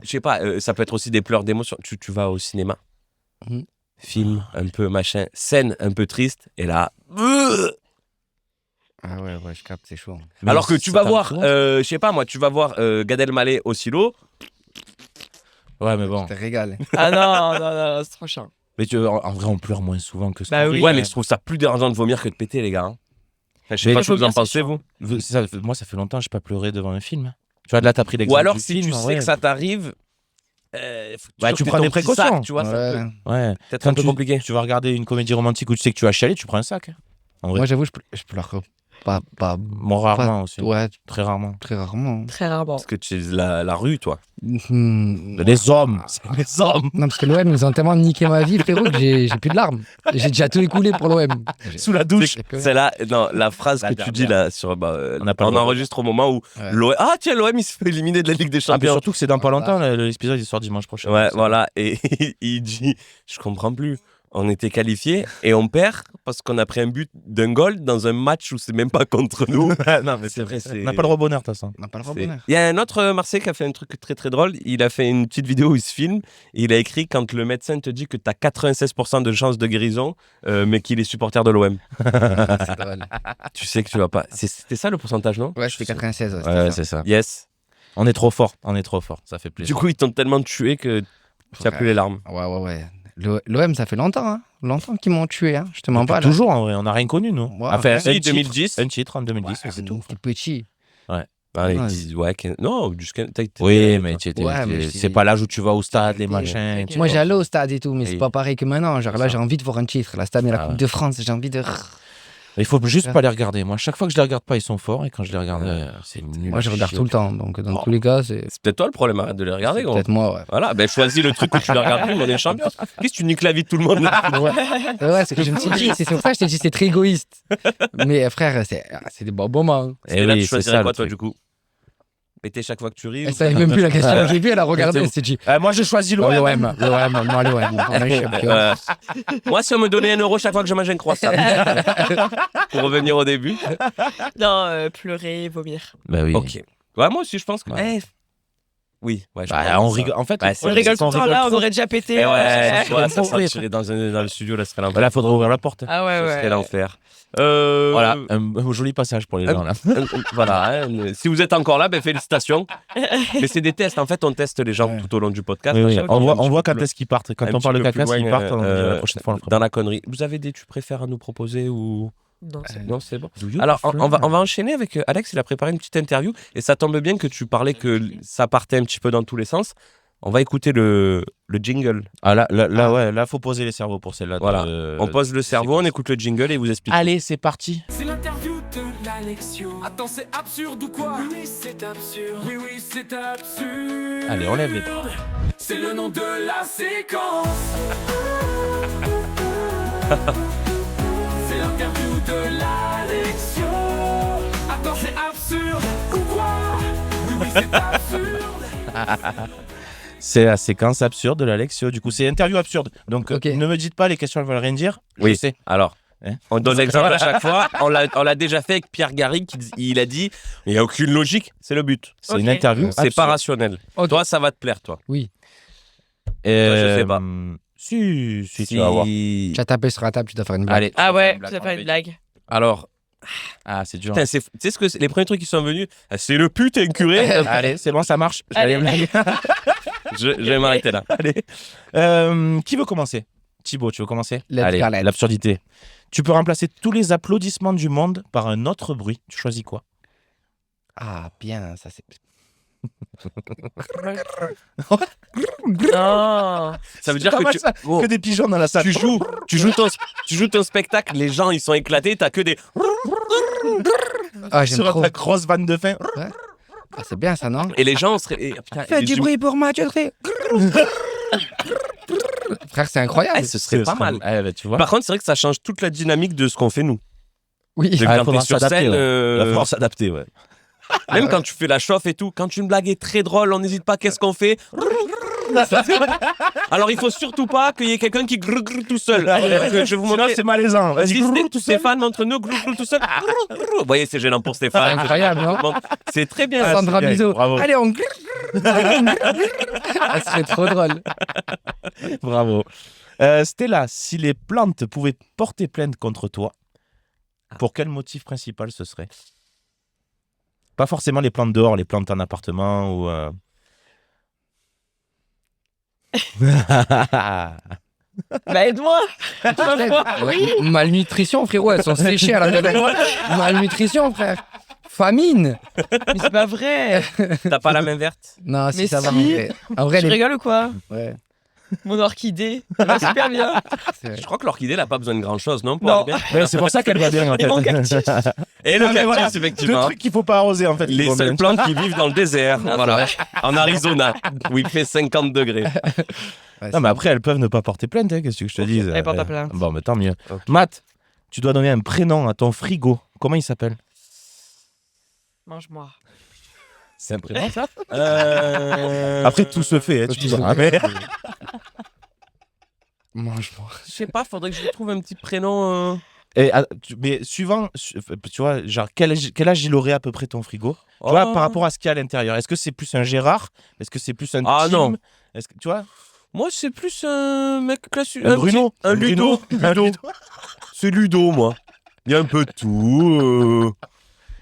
je sais pas, ça peut être aussi des pleurs d'émotion. Tu vas au cinéma, Mhm. film un peu machin, scène un peu triste, et là. Ah ouais, je capte, c'est chaud. Mais Alors que ça tu vas t'arrive voir, souvent, je sais pas moi, tu vas voir Gad Elmaleh au silo. Ouais, mais bon. Je te régale. Ah non, c'est trop chiant. Mais en vrai, on pleure moins souvent que ça. Bah oui. Ouais, mais je trouve ça plus dérangeant de vomir que de péter, les gars. Hein. Enfin, je sais Mais pas il ce que vous en vomir, c'est pensez, chiant. vous. Moi, ça fait longtemps que je n'ai pas pleuré devant un film. Tu vois, là, t'as pris Ou l'exemple alors, du si film, tu en sais vrai. que ça t'arrive. Bah, tu prends des précautions. Tu vois, ça Ouais. peut Ouais. peut-être Quand un peu compliqué. Tu vas regarder une comédie romantique où tu sais que tu vas chialer, tu prends un sac. En vrai. Moi, j'avoue, je pleure pas. Moi, rarement aussi. Ouais, Très rarement. très rarement. Très rarement. Parce que tu es la rue, toi. Les hommes. C'est les hommes. Non, parce que l'OM, ils ont tellement niqué ma vie, frérot, que j'ai plus de larmes. J'ai déjà tout écoulé pour l'OM. Sous la douche. C'est là, non, la phrase La que tu dernière. dis là, sur, On n'a pas le droit. enregistre au moment où Ouais. l'OM. Ah, tiens, l'OM, il se fait éliminer de la Ligue des Ah, mais Champions. surtout que c'est dans pas longtemps, l'épisode il sort dimanche prochain. Ouais, voilà. Et il dit, je comprends plus. On était qualifiés et on perd parce qu'on a pris un but d'un goal dans un match où c'est même pas contre nous. Non, mais c'est vrai. c'est- On n'a pas le rebonheur, de toute façon. On n'a pas le C'est- bonheur. Il y a un autre Marseillais qui a fait un truc très très drôle. Il a fait une petite vidéo où il se filme. Et il a écrit quand le médecin te dit que tu as 96% de chance de guérison, mais qu'il est supporter de l'OM. C'est drôle. Tu sais que tu vas pas. C'était ça le pourcentage, non? Ouais, c'était 96. Ouais, Ouais, c'était ça. c'est ça. Yes. On est trop fort. Ça fait plaisir. Du coup, ils t'ont tellement tué que tu n'as plus les larmes. Ouais. L'OM, ça fait longtemps, hein. Longtemps qu'ils m'ont tué, hein. Je te mens Depuis pas. Là. toujours en vrai, on n'a rien connu, nous. Ouais, Enfin, ouais. Si, 2010. Un titre en 2010, c'est tout. C'était petit. Ah, ils Ouais. disent, ouais, non, jusqu'à. Oui, mais Ouais, mais je c'est dis- pas l'âge où tu vas au stade, les Ok. machins. Ok. tu Moi, vois. j'allais au stade et tout, mais Et- c'est pas pareil que maintenant. Genre là, ça. j'ai envie de voir un titre. Là, cette année, la Ah Coupe ouais. de France, j'ai envie de. Il faut juste pas les regarder. Moi, chaque fois que je les regarde pas, ils sont forts. Et quand je les regarde, c'est nul. Moi, je à regarde chier. tout le temps. Donc, dans Oh. tous les cas, c'est. C'est peut-être toi le problème, arrête de les regarder, gros. Peut-être moi, ouais. Voilà, ben choisis le truc où tu les regardes plus, mais on est champion. Qu'est-ce que tu niques la vie de tout le monde? Ouais, c'est que je me suis dit, c'est pour ça que je t'ai dit, c'est très égoïste. Mais frère, c'est des bons moments. Et Eh là, oui, tu c'est choisirais ça, quoi, le toi, truc. du coup? Péter chaque fois que tu ris? Elle ou- savait même plus la question. J'ai vu, elle a regardé, elle s'est dit. Moi, j'ai choisi Oh, l'OM. l'OM, non, l'OM. On est champion. Moi, si on me donnait 1 euro chaque fois que je mange un croissant. Pour revenir au début. Non, pleurer, vomir. Bah oui. Ok. Ouais, moi aussi, je pense que. Ouais. Oui, ouais, je Bah, pense on ça. rigole. En fait, Ouais, On c'est- rigole tout le temps là, on trop. aurait déjà pété. Eh ouais, c'est ouais, ça trop rire. sortirait dans le studio, là, ce serait Bah, l'enfer. là, faudrait ouvrir la porte. Ah ouais, Ce ouais. serait l'enfer. Voilà, un joli passage pour les gens là. Voilà. Hein. Si vous êtes encore là, ben félicitations. Mais c'est des tests. En fait, on teste les gens Ouais. tout au long du podcast. Oui, oui. Chaque On fois, voit, un on voit petit peu quand est-ce qu'ils partent. Quand un on petit parle de peu plus caca, s'ils loin, partent, on dit la prochaine fois. on le fera. dans la connerie. Vous avez des tu préfères à nous proposer ou Non, c'est non, c'est bon. Do you Alors, prefer? on va enchaîner avec Alex. Il a préparé une petite interview et ça tombe bien que tu parlais que ça partait un petit peu dans tous les sens. On va écouter le jingle. Ah là, faut poser les cerveaux pour celle-là. Voilà. On pose le cerveau, on écoute le jingle et il vous explique. Allez, c'est parti. C'est l'interview de l'Alexio. Attends, c'est absurde ou quoi? Oui, c'est absurde. Oui, c'est absurde. Allez, on lève les bras. C'est le nom de la séquence. C'est l'interview de l'Alexio. Attends, c'est absurde ou quoi? Oui, c'est absurde. C'est la séquence absurde de l'Alexio. Du coup, c'est interview absurde. Donc, Ok. ne me dites pas les questions, elles veulent rien dire. Oui. Je sais. Alors, On donne l'exemple à chaque fois. On l'a déjà fait avec Pierre Garrigue. Il a dit il n'y a aucune logique, c'est le but. C'est Ok. une interview. C'est pas rationnel. Ok. Toi, ça va te plaire, toi. Oui. je sais pas. Si, tu vas voir. Tu as tapé sur la table, tu dois faire une blague. Allez. Ah ouais, blague, tu vas faire une blague. Alors, Ah, c'est dur. putain, tu sais ce que les premiers trucs qui sont venus c'est le putain curé. Allez, c'est bon, ça marche. Allez. Je vais m'arrêter là. Allez. Qui veut commencer? Thibaut, tu veux commencer? Let's Allez, go, let's. l'absurdité. Tu peux remplacer tous les applaudissements du monde par un autre bruit. Tu choisis quoi? Ah, bien, ça c'est. Non. Ça veut dire pas que mal, tu, ça. oh, Que des pigeons dans la salle. tu joues ton spectacle, les gens ils sont éclatés, t'as que des. Ah, j'aime Sur trop. ta grosse vanne de fin. Ah, c'est bien ça, non? Et les gens seraient. Putain, Fais les du hum- bruit pour moi, Jeffrey. Frère, c'est incroyable. Ce serait pas mal. Ah, bah, tu vois. Par contre, c'est vrai que ça change toute la dynamique de ce qu'on fait nous. Oui. De Ah, quand faudra t'es sur s'adapter, scène, ouais. Il va falloir s'adapter, ouais. même quand tu fais la chauffe et tout, quand une blague est très drôle, on n'hésite pas, qu'est-ce qu'on fait? Alors il faut surtout pas qu'il y ait quelqu'un qui grrr tout seul. Je vais vous Sinon, montrer. c'est malaisant. Vas-y, Vas-y. Stéphane, montre-nous grrr tout seul. Vous voyez, c'est gênant pour Stéphane. Incroyable, non? Bon, c'est très bien. Ah, Sandra c'est bien, Bizo. bravo. Allez, on. Ah, ce serait trop drôle. Bravo. Stella, si les plantes pouvaient porter plainte contre toi, pour quel motif principal ce serait? Pas forcément les plantes dehors, les plantes en appartement ou. Bah aide-moi. Ouais, malnutrition, frérot, elles sont séchées à la télé. Malnutrition, frère. Famine. Mais c'est pas vrai. T'as pas la main verte? Non, si Mais ça va. si. En vrai, Tu rigoles ou quoi? Ouais. Mon orchidée, ça va super bien. c'est vrai. Je crois que l'orchidée n'a pas besoin de grand chose, non? Pour Non. aller bien Ouais, c'est pour ça qu'elle va bien en Et mon fait. cactus. Et le Ah, mais cactus, voilà. Deux effectivement. trucs qu'il faut pas arroser en fait. Les Bon, seules mais- plantes qui vivent dans le désert, voilà, en Arizona, où il fait 50 degrés. Ouais, Non, mais après, elles peuvent ne pas porter plainte, hein, qu'est-ce que je te dise. Elles portent plainte. Bon, mais tant mieux. Ok. Matt, tu dois donner un prénom à ton frigo. Comment il s'appelle? Mange-moi. C'est un prénom, ça? Euh... Après, tout se fait, hein, tu Tout dis. se Ah, mais- Mange-moi. Je sais pas, faudrait que je lui trouve un petit prénom. Et, mais suivant, tu vois, genre, quel âge il aurait à peu près ton frigo? Tu vois, par rapport à ce qu'il y a à l'intérieur. Est-ce que c'est plus un Gérard? Est-ce que c'est plus un Ah, Tim? non. Est-ce que, tu vois? Moi, c'est plus un mec classique. Un Bruno? Un Ludo. Un Ludo. C'est Ludo, moi. Il y a un peu de tout.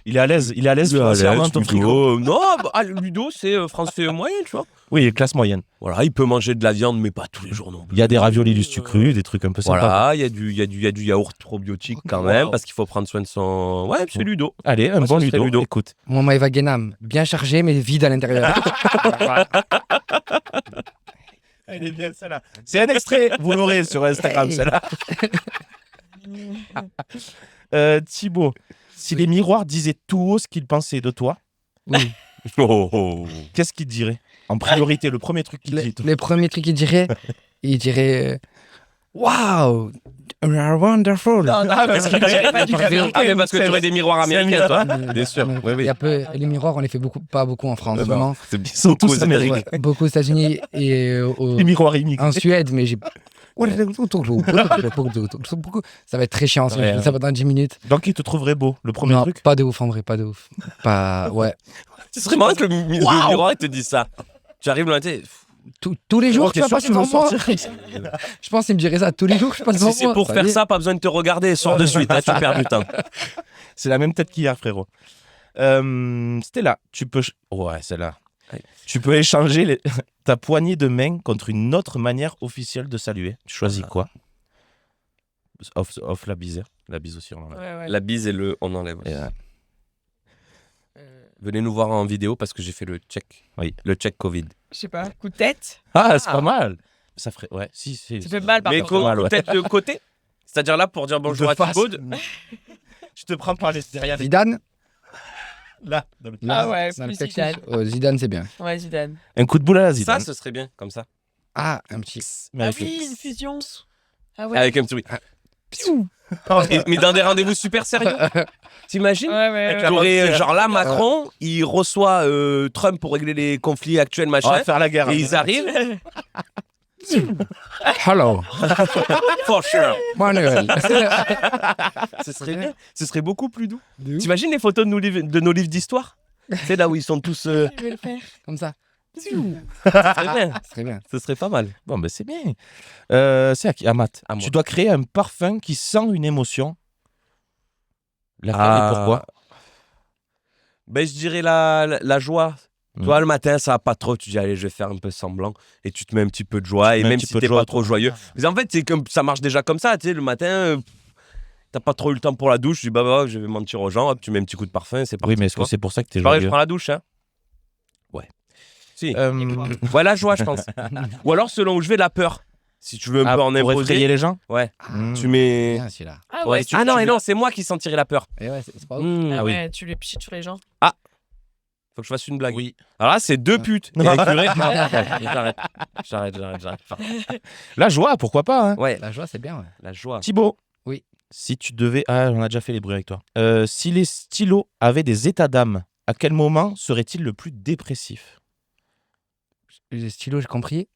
Il est à l'aise financièrement, ton frigo. Non, bah, Ludo, c'est français moyen, tu vois. Oui, classe moyenne. Voilà, il peut manger de la viande, mais pas tous les jours non plus. Il y a des raviolis du sucru, des trucs un peu sympas. Voilà, il y a du yaourt probiotique quand même, parce qu'il faut prendre soin de son. Ouais, c'est Ludo. Allez, un Moi, bon ce serait Ludo. Ludo. Écoute. Mon Maïva Guénam, bien chargé, mais vide à l'intérieur. Elle est bien, celle-là. C'est un extrait, vous l'aurez sur Instagram, Hey. celle-là. Thibaut, si les miroirs disaient tout haut ce qu'ils pensaient de toi, Oui. Oh. qu'est-ce qu'ils diraient? En priorité, le premier truc qu'ils disent. Les premiers trucs qu'il dirait, Wow, you are wonderful. Parce qu'il dirait pas du café. Ah, mais parce que tu aurais des miroirs américains, toi. Bien sûr, oui, oui. Il y a les miroirs, on les fait pas beaucoup en France, Non. vraiment. Ils sont tous américains. Ouais, beaucoup aux États-Unis et Les miroirs immigrés. en Suède, mais j'ai. Ça va être très chiant, Ouais, ça va dans 10 minutes. Donc, ils te trouveraient beau, le premier Non, truc. pas de ouf en vrai, pas de ouf. Pas, ouais. Ce serait marrant que le miroir il te dise ça. Tu arrives là, tu sais, Tous les jours, Oh, tu t'es vas sûr passer qu'ils vont devant moi. sortir Je pense qu'il me dirait ça tous les jours, je passe devant si c'est moi. pour Ça faire y est. ça, pas besoin de te regarder, sors de suite, hein, tu perds du temps. C'est la même tête qu'hier, frérot. Stella, tu peux. Ouais, celle-là. Ouais. Tu peux échanger ta poignée de main contre une autre manière officielle de saluer. Tu choisis quoi? Off la bise. La bise aussi, on en a. Ouais. La bise et le on enlève. Et, Venez nous voir en vidéo parce que j'ai fait le check. Oui. Le check Covid. Je sais pas, coup de tête. Ah, c'est pas mal. Ça ferait. Ouais, si, si. Ça fait mal par Mais contre. mal, ouais. peut-être de côté. C'est-à-dire là pour dire bonjour De à face. Thibaut. Je te prends par les derrière. Zidane Là. dans le- Là, Ah ouais, dans le plus plexus. Zidane. Zidane, c'est bien. Ouais, Zidane. Un coup de boule à la Ça, Zidane. ce serait bien, comme ça. Ah, un petit. Ah oui, une fusion. Ah ouais. Avec un petit oui. Oh, Mais dans des rendez-vous super sérieux. T'imagines Ouais. T'aurais, genre là, Macron, il reçoit Trump pour régler les conflits actuels, on machin. va faire la guerre. Et ils arrivent. Hello, For sure. Manuel. Ce serait bien. Ce serait beaucoup plus doux. T'imagines les photos de nos livres d'histoire? C'est là où ils sont tous. Je vais le faire. Comme ça. Ce serait bien. Ce serait bien. Ce serait pas mal. Bon, ben c'est bien. C'est à qui? À Matt. À moi. Tu dois créer un parfum qui sent une émotion. Laquelle et pourquoi? Ben, je dirais la joie. Mm. Toi, le matin, ça va pas trop. Tu dis, allez, je vais faire un peu semblant. Et tu te mets un petit peu de joie. Et mets un même petit si peu de t'es joie, pas trop toi. joyeux. Mais en fait, c'est comme, ça marche déjà comme ça. Tu sais, le matin, t'as pas trop eu le temps pour la douche. Tu dis, bah, je vais mentir aux gens. Hop, tu mets un petit coup de parfum. C'est parti. Oui, mais est-ce tu que vois. c'est pour ça que t'es Pareil, je joyeux? prends la douche. Hein. Ouais. Si. Euh, Ouais, la joie, je pense. Ou alors, selon où je vais, la peur. Si tu veux un ah, peu en pour effrayer imposer. les gens? Ouais. Mm. Tu mets. Bien celui-là. Ah Ouais, ouais, ah non, et non, c'est moi qui sentirai la peur. Et ouais, c'est pas ouf. Ah oui. ouais, tu les piches sur les gens. Faut que je fasse une blague. Oui. Alors là, c'est deux putes. Et avec Curé, j'arrête. La joie, pourquoi pas, hein? Ouais, La joie, c'est bien. Ouais. la joie. Thibaut. Oui. Si tu devais... Ah, on a déjà fait les bruits avec toi. Si les stylos avaient des états d'âme, à quel moment serait-il le plus dépressif? Les stylos, j'ai compris.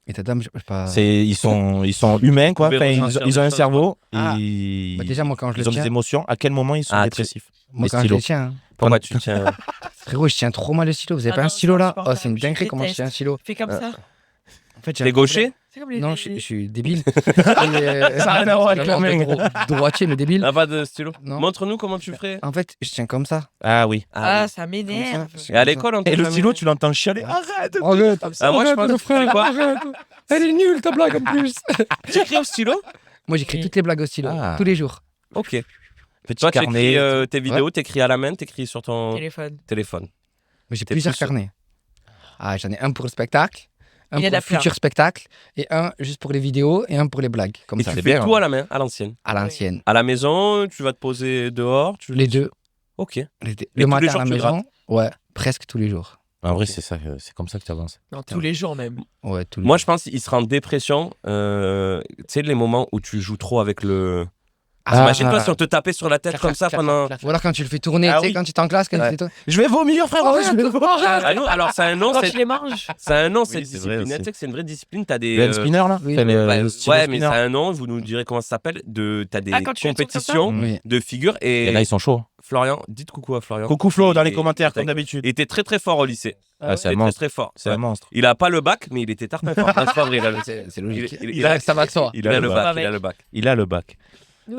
Et ta dame, je sais pas. Ils sont humains, quoi. Vous pouvez Enfin, ressentir ils ont des un choses, cerveau. Ah. Et Bah, déjà, moi, quand je ils le ont des tiens, émotions. À quel moment ils sont Ah, dépressifs? moi, les quand je stylos. le tiens, hein. Pourquoi tu tiens Frérot, je tiens trop mal le stylo. Vous avez Ah pas un non, stylo c'est là? Oh, insupportable. c'est une dinguerie Je comment je déteste. tiens un stylo. Fais comme ça. En fait, j'ai T'es un gaucher C'est comme les. Non, je suis débile. Ça a rien à voir avec la main. Droitier, mais débile. Ah, pas de stylo. Non. Montre-nous comment tu ferais. En fait, je tiens comme ça. Ah oui. Ah, oui. ça m'énerve. Comme ça. Et à l'école, on Et le t'a stylo, jamais- tu l'entends chialer. Arrête! Arrête. Ah, moi, je pense que quoi Elle est nulle ta blague en plus. Tu écris au stylo? Moi, j'écris toutes les blagues au stylo, Ah. tous les jours. Ok. Petit Toi, tu carnet. écris tes vidéos, t'écris à la main, t'écris sur ton Téléphone. téléphone. Mais j'ai T'es plusieurs plus- carnets. Ah, j'en ai un pour le spectacle, un Il y en pour a le plein. futur spectacle, et un juste pour les vidéos, et un pour les blagues. Comme Et ça, tu c'est fais bien, tout hein. à la main, à l'ancienne. à l'ancienne. À la maison, tu vas te poser dehors. Les deux. Ok. Les deux. Et Le tous les matin jours, à la tu maison, ouais, presque tous les jours. En vrai, c'est ça, c'est comme ça que tu avances. Non, tous les jours même. Ouais, tous les Moi, jours. je pense qu'il sera en dépression. Tu sais, les moments où tu joues trop avec le. Ah, Imagine-toi si on te tapait sur la tête comme ça pendant. Ou alors quand tu le fais tourner, Ah tu sais, oui. quand tu es en classe, quand Ouais. tu fais tourner. Je vais vomir, frérot! Je vais vomir! Ah non, alors, c'est un nom, Quand c'est tu les manges. un nom, Oui, cette c'est vrai discipline. aussi. Tu sais que c'est une vraie discipline. T'as des. Le hand spinner, là? Oui. Enfin, le ouais, stylo ouais, mais c'est spinner. un nom, vous nous direz comment ça s'appelle. T'as des Ah, quand tu fais des trucs comme ça compétitions Oui. de figures. Et Et là, ils sont chauds. Florian, dites coucou à Florian. Coucou Flo, dans les Et- commentaires, comme et- d'habitude. Il était très très fort au lycée. Ah, c'est Il un était très monstre. très fort. C'est Ouais. un monstre. Il a pas le bac, mais il était tarpin fort. Non, c'est pas vrai. C'est logique. Il a- ça va que ça. Il a le bac. bac. Il a le bac. Il a le bac. Nous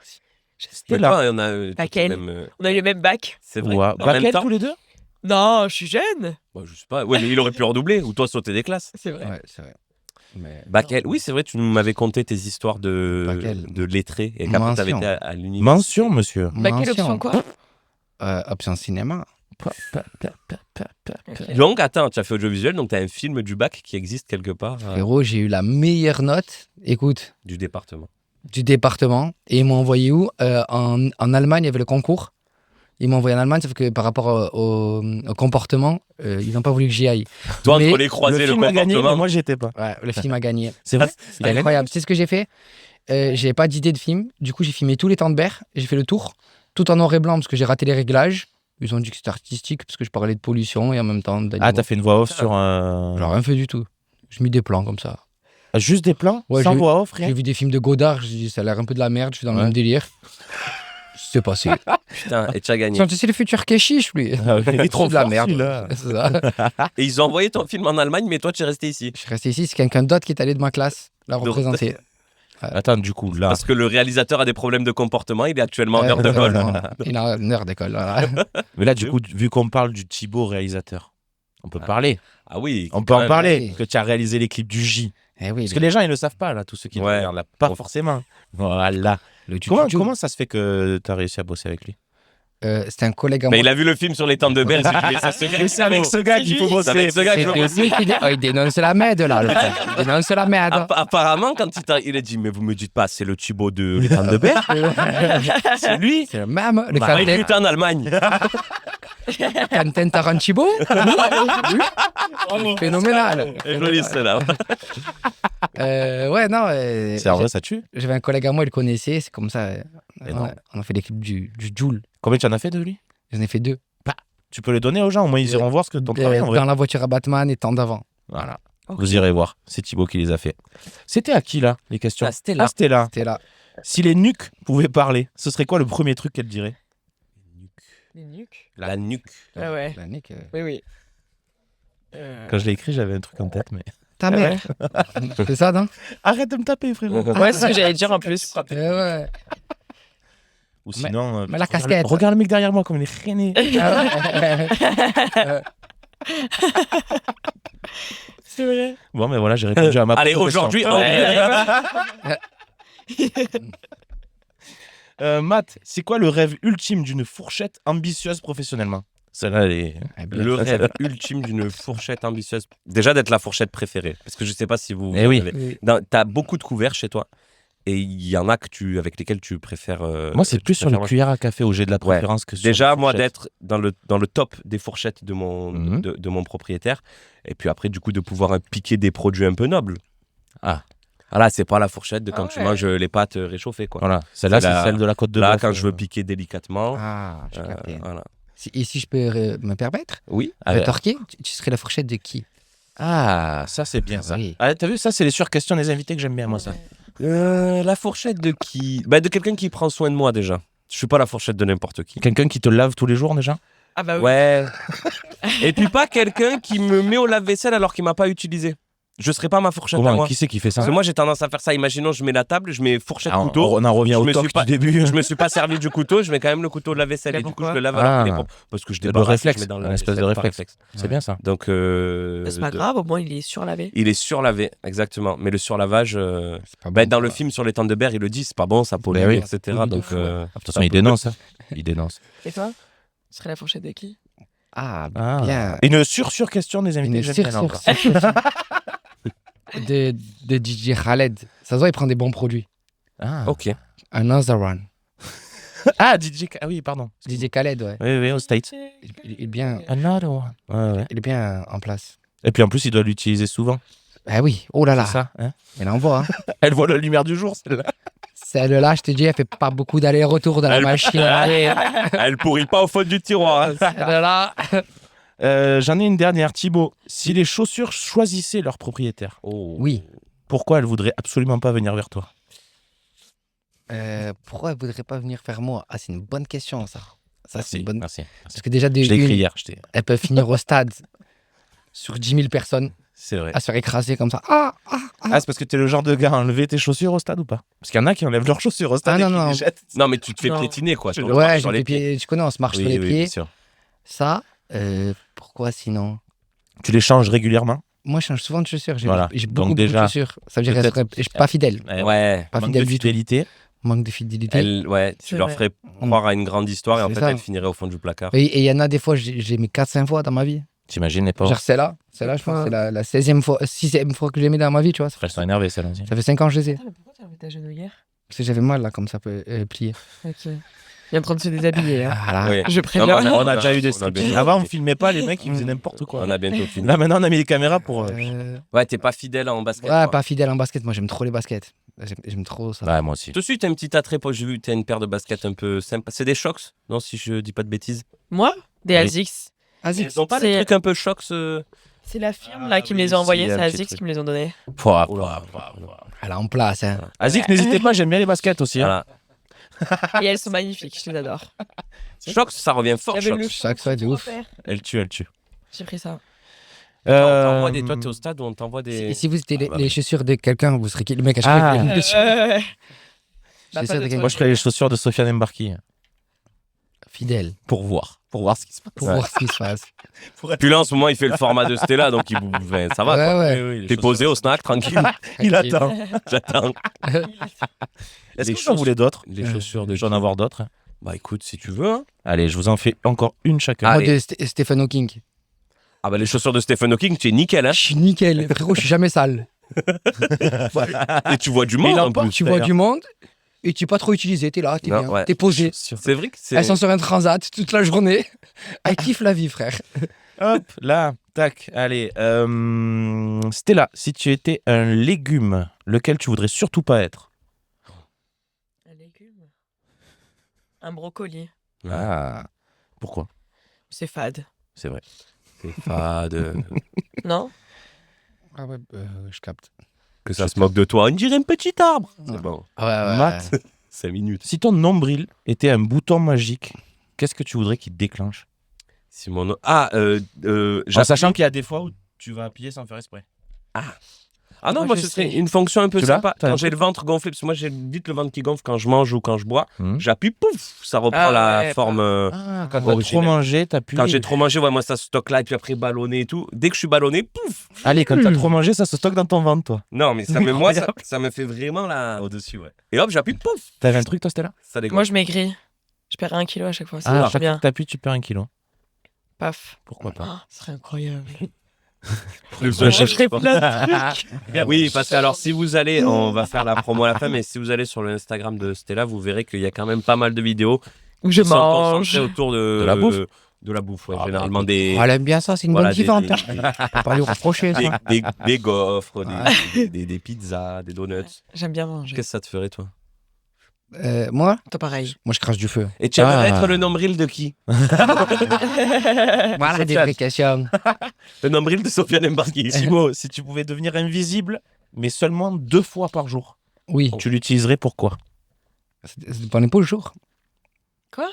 aussi. Mais Stella. toi, on a Laquelle même, On a eu le même bac. c'est vrai. Ouais. En Bac même L temps. tous les deux? Non, je suis jeune. Bah, je sais pas. Ouais, mais il aurait pu redoubler ou toi sauter des classes. C'est vrai. Ouais, c'est vrai. Mais Bac L. Oui, c'est vrai. Tu m'avais conté tes histoires Bac L. de lettrés et qu'après t'avais Mention. été à l'université. Mention, monsieur. Bah, quelle mention. option quoi Option cinéma. Ok. Donc attends, tu as fait audiovisuel, donc tu as un film du bac qui existe quelque part Frérot, j'ai eu la meilleure note, écoute, du département. du département. Et ils m'ont envoyé où en Allemagne, il y avait le concours. Ils m'ont envoyé en Allemagne, sauf que par rapport au comportement, ils n'ont pas voulu que j'y aille. Toi, Mais entre les croisés, le film a gagné, comportement. mais moi, j'y étais pas. Ouais, le film a gagné. C'est vrai? C'est incroyable. Tu sais ce que j'ai fait? J'avais pas d'idée de film. Du coup, j'ai filmé tous les temps de berre. J'ai fait le tour, tout en noir et blanc, parce que j'ai raté les réglages. Ils ont dit que c'était artistique, parce que je parlais de pollution et en même temps d'animaux. Ah, t'as fait une voix off sur un. J'ai rien fait du tout. J'ai mis des plans comme ça. Juste des plans? Ouais, sans j'ai- voix off, J'ai rien? vu des films de Godard, j'ai dit ça a l'air un peu de la merde, je suis dans le Ouais. même délire. C'est passé. Putain, et tu as gagné. C'est le futur Keshish, lui. Ah, il est trop C'est de la fort, merde. celui-là. C'est ça. Et ils ont envoyé ton film en Allemagne, mais toi, tu es resté ici. Je suis resté ici, c'est quelqu'un d'autre qui est allé de ma classe la représenter. Attends, du coup, là. Parce que le réalisateur a des problèmes de comportement, il est actuellement en heure de vol. Il a une heure d'école. Voilà. Mais là, du coup, vu qu'on parle du Thibaut réalisateur, on peut parler. Ah oui. On peut quand en même. parler. Oui. Parce que tu as réalisé les clips du J. Eh oui, Parce que les gens, ils ne le savent pas, là, tous ceux qui le Ouais. regardent là. Pas On- forcément. Voilà. le Comment ça se fait que tu as réussi à bosser avec lui? C'était un collègue à Mais moi. il a vu le film sur les temps de Berre, il s'est dit, mais ça se fait. C'est avec ce gars qu'il faut C'est bosser. avec ce gars que je C'était bosse. lui qui il dénonce la merde, là. Le frère. Il dénonce la merde. Apparemment, quand il a dit, mais vous me dites pas, c'est le Thibaut de les temps de Berre. C'est lui. C'est le même. Le Bah, il était en Allemagne. Quentin Tarantino. Phénoménal. Joli, celle-là. Ouais, non. C'est en vrai, ça tue. J'avais un collègue à moi, il le connaissait. C'est comme ça. Énorme. On a fait l'équipe du Joule. Combien tu en as fait de lui? J'en ai fait 2. Tu peux les donner aux gens, au moins ils iront voir ce que ton travail en vrai. Dans la voiture à Batman et tant d'avant. Voilà. Ok. Vous irez voir. C'est Thibaut qui les a fait. C'était à qui, là, les questions? Ah, Stella. Ah, Stella. C'était là. Si les nuques pouvaient parler, ce serait quoi le premier truc qu'elle dirait? Les nuques. La nuque. Ah ouais. La nique, Oui, oui. Quand je l'ai écrit, j'avais un truc en tête, mais... Ta mère. C'est ça, non? Arrête de me taper, frérot. Ouais, c'est ce que j'allais dire en plus. Ouais. Ou sinon... mais la regarde- casquette. Regarde le mec derrière moi, comme il est rené. C'est vrai. Bon, mais voilà, j'ai répondu à ma Allez, propre question. aujourd'hui, Matt, c'est quoi le rêve ultime d'une fourchette ambitieuse professionnellement? Celle-là, elle est... le rêve ultime d'une fourchette ambitieuse. Déjà d'être la fourchette préférée. Parce que je sais pas si vous. Eh oui. avez- T'as beaucoup de couverts chez toi. Et il y en a avec lesquels tu préfères. Moi, c'est plus sur les les cuillères à café où j'ai de la Ouais. préférence que sur Déjà, les moi, fourchettes. d'être dans le top des fourchettes de mon, Mhm. de mon propriétaire. Et puis après, du coup, de pouvoir piquer des produits un peu nobles. Ah. Voilà, c'est pas la fourchette de quand Ah tu ouais. manges les pâtes réchauffées, quoi. Voilà, celle-là, C'est c'est la- celle de la côte de Là, bœuf, quand je veux piquer délicatement. Ah, j'ai capté. Voilà. Et si je peux me permettre, Oui. rétorquer, tu serais la fourchette de qui? Ah, ça, c'est bien, ça. Oui. Ah, t'as vu, ça, c'est les surquestions des invités que j'aime bien, moi, ça. La fourchette de qui? Bah, de quelqu'un qui prend soin de moi, déjà. Je suis pas la fourchette de n'importe qui. Quelqu'un qui te lave tous les jours, déjà? Ah bah oui. Ouais. Et puis pas quelqu'un qui me met au lave-vaisselle alors qu'il m'a pas utilisé. Je serais pas ma fourchette à Comment, moi. qui c'est qui fait ça? Parce que moi j'ai tendance à faire ça. Imaginons je mets la table, je mets fourchette Ah, couteau. on en revient Je au me talk suis pas- du début. Je me suis pas servi du couteau, je mets quand même le couteau de la vaisselle Mais et du coup pourquoi je le lave alors qu'il est Ah. propre. Parce que je Le débarrasse, réflexe, je mets dans la un espèce de vaisselle par réflexe. C'est bien ça. Donc C'est pas grave, au moins il est surlavé. il est surlavé, exactement. Mais le surlavage, C'est pas bah, bon, dans le quoi. film sur les tentes de berre, il le dit, c'est pas bon, ça pollue, Ben oui. etc. Oui, de Donc fou. De toute façon, il dénonce. Hein. Il dénonce. Et toi? Tu serais la fourchette de qui? Ah, Ah. bien. Une sur-question des invités. Une j'aime bien encore. de DJ Khaled. Ça se voit, il prend des bons produits. Ah. Ok. Another one. Ah, DJ. Ah oui, pardon. DJ Khaled, ouais. Oui, oui, au States. Il est bien, Another one. Ouais, ouais. il est bien en place. Et puis en plus, il doit l'utiliser souvent. Ah oui, oh là là. C'est ça. Hein. Elle envoie. Hein. Elle voit la lumière du jour, celle-là. Celle-là, je te dis, elle fait pas beaucoup d'aller-retour dans la machine. Allez, Elle pourrit pas au fond du tiroir. hein. celle-là. J'en ai une dernière, Thibaut. Si les chaussures choisissaient leur propriétaire, Oh. Oui. pourquoi elles voudraient absolument pas venir vers toi? Pourquoi elle voudrait pas venir faire moi? Ah, c'est une bonne question, ça. Ça, c'est une bonne. Merci. Parce que déjà, Je l'ai écrit hier. elles peuvent finir au stade sur 10 000 personnes C'est vrai. à se faire écraser comme ça. Ah, Ah, c'est parce que t'es le genre de gars à enlever tes chaussures au stade ou pas? Parce qu'il y en a qui enlèvent leurs chaussures au stade Ah, et non, qui non. les jettent. Non, mais tu te fais Non. piétiner, quoi. Je- On marche ouais, sur les pieds. tu connais, on se marche Oui, sur les oui, pieds. bien sûr. Ça, pourquoi sinon? Tu les changes régulièrement? Moi, je change souvent de chaussures. J'ai Voilà. j'ai Donc beaucoup, beaucoup déjà, de chaussures. Ça veut dire peut-être- que je suis pas fidèle. Ouais. Pas Manque fidèle de du tout. fidélité. Manque de fidélité. Ouais, tu C'est leur vrai. ferais croire à une grande histoire et en C'est fait, ça. elle finirait au fond du placard. Et il y en a des fois, j'ai mis 4-5 fois dans ma vie. T'imagines les pauvres? Genre celle-là, je pense que c'est la 16e fois, 6e fois que j'ai mis dans ma vie, tu vois. Elles sont énervées, celles-là aussi. Ça fait 5 ans que je les ai. Attends, mais pourquoi t'as enlevé ta genouillère? Parce que j'avais mal là, comme ça peut plier. Ok. Il est en train de se déshabiller. Hein. Voilà. Oui. Je Non, préviens. mais On a déjà eu des on a bien- striptease. Avant, on filmait pas, les mecs, ils faisaient n'importe quoi. On a bientôt fini. Là, maintenant, on a mis les caméras pour. Ouais, t'es pas fidèle en basket. Ouais, quoi. pas fidèle en basket. Moi, j'aime trop les baskets. J'aime trop ça. Ouais, moi aussi. Tout de suite, t'as un petit attrait. J'ai vu que t'as une paire de baskets un peu sympa. C'est des Shox? Non, si je dis pas de bêtises. Moi, des Oui. Asics. Vas-y. Ils ont pas des C'est- trucs un peu Shox C'est la firme là qui me les a oui, envoyés, si, c'est un petit Asics truc. qui me les ont donnés. Elle est en place. Hein. Azik, n'hésitez pas, j'aime bien les baskets aussi. Hein. Voilà. Et elles sont magnifiques, je les adore. Shox, ça revient fort. J'avais Shox. le Chaque fois, de ouf. Elle tue, elle tue. J'ai pris ça. On t'envoie des. Toi, t'es au stade où on t'envoie Et des. si vous étiez Ah, bah, les chaussures de quelqu'un, vous serez qui? Le mec à chaque Ah. fois, il a une chaussure. Bah, J'essaie pas de de gagner. Moi, je ferais les chaussures de Sofiane Mbarki Fidèle. pour voir ce qui se passe. Pour voir ce qui se passe. Puis là, en ce moment, il fait le format de Stella, donc enfin, ça va. Ouais, quoi. ouais. Oui, oui, T'es posé au snack, tranquille. Il attend. J'attends. Est-ce Les que vous en voulez d'autres? Les chaussures de. J'en avoir d'autres. Bah écoute, si tu veux. Hein. Allez, je vous en fais encore une chacun. Moi, Allez. de Stephen Hawking. Ah bah les chaussures de Stephen Hawking, tu es nickel, hein. Je suis nickel. Frérot, je suis jamais sale. Et tu vois du monde en plus. Tu vois du monde et tu n'es pas trop utilisé. T'es là, t'es Non, bien. ouais. T'es posé. C'est vrai que c'est. Elles sont sur un transat toute la journée. Elle kiffe la vie, frère. Hop, là, tac. Allez, Stella, si tu étais un légume, lequel tu voudrais surtout pas être? Un légume. Un brocoli. Ah, pourquoi? C'est fade. C'est vrai. C'est fade. Non? Ah ouais, je capte. Que ça se moque de toi. On dirait un petit arbre. C'est Ouais. bon. Ouais. Matt, 5 minutes. si ton nombril était un bouton magique, qu'est-ce que tu voudrais qu'il déclenche? Si mon... En sachant qu'il y a des fois où tu vas appuyer sans faire exprès. Ah non, Moi, moi, je ce serait sais. une fonction un peu Tu l'as sympa. T'as un Quand j'ai le ventre gonflé, parce que moi, j'ai vite le ventre qui gonfle quand je mange ou quand je bois. Mhm. J'appuie, pouf, ça reprend Ah la ouais, forme. Ah, quand t'as originelle. trop mangé, t'appuies. Quand j'ai trop mangé, ouais, moi, ça se stocke là, et puis après, ballonné et tout. Dès que je suis ballonné, pouf. Allez, quand t'as trop mangé, ça se stocke dans ton ventre, toi. Non, mais ça me, moi, ça me fait vraiment la. Au-dessus, ouais. Et hop, j'appuie, pouf. T'avais un truc, toi, Stella? Ça dégonfle. Moi, je maigris. Je perds 1 kilo à chaque fois. C'est Ah, vachement chaque fois bien. que t'appuies, tu perds 1 kilo. Paf. Pourquoi pas? Ah, ce serait incroyable. Je ferais plein de trucs. Oui, parce que alors si vous allez, on va faire la promo à la fin, mais si vous allez sur le Instagram de Stella, vous verrez qu'il y a quand même pas mal de vidéos Où je qui sont mange. concentrées autour de la bouffe. De la bouffe, ouais, Ah, généralement des, Elle aime bien ça, c'est une Voilà, bonne vivante. Faut pas lui reprocher ça. des gaufres, des pizzas, des donuts. J'aime bien manger. Qu'est-ce que ça te ferait, toi? Moi, Toi, pareil. je crache du feu. Et tu aimerais Ah. être le nombril de qui? Voilà des vraies questions. Le nombril de Sofiane Embarki. Thibaut, si tu pouvais devenir invisible, mais seulement 2 fois par jour, Oui, tu l'utiliserais pourquoi? ça dépend pas le jour. Quoi?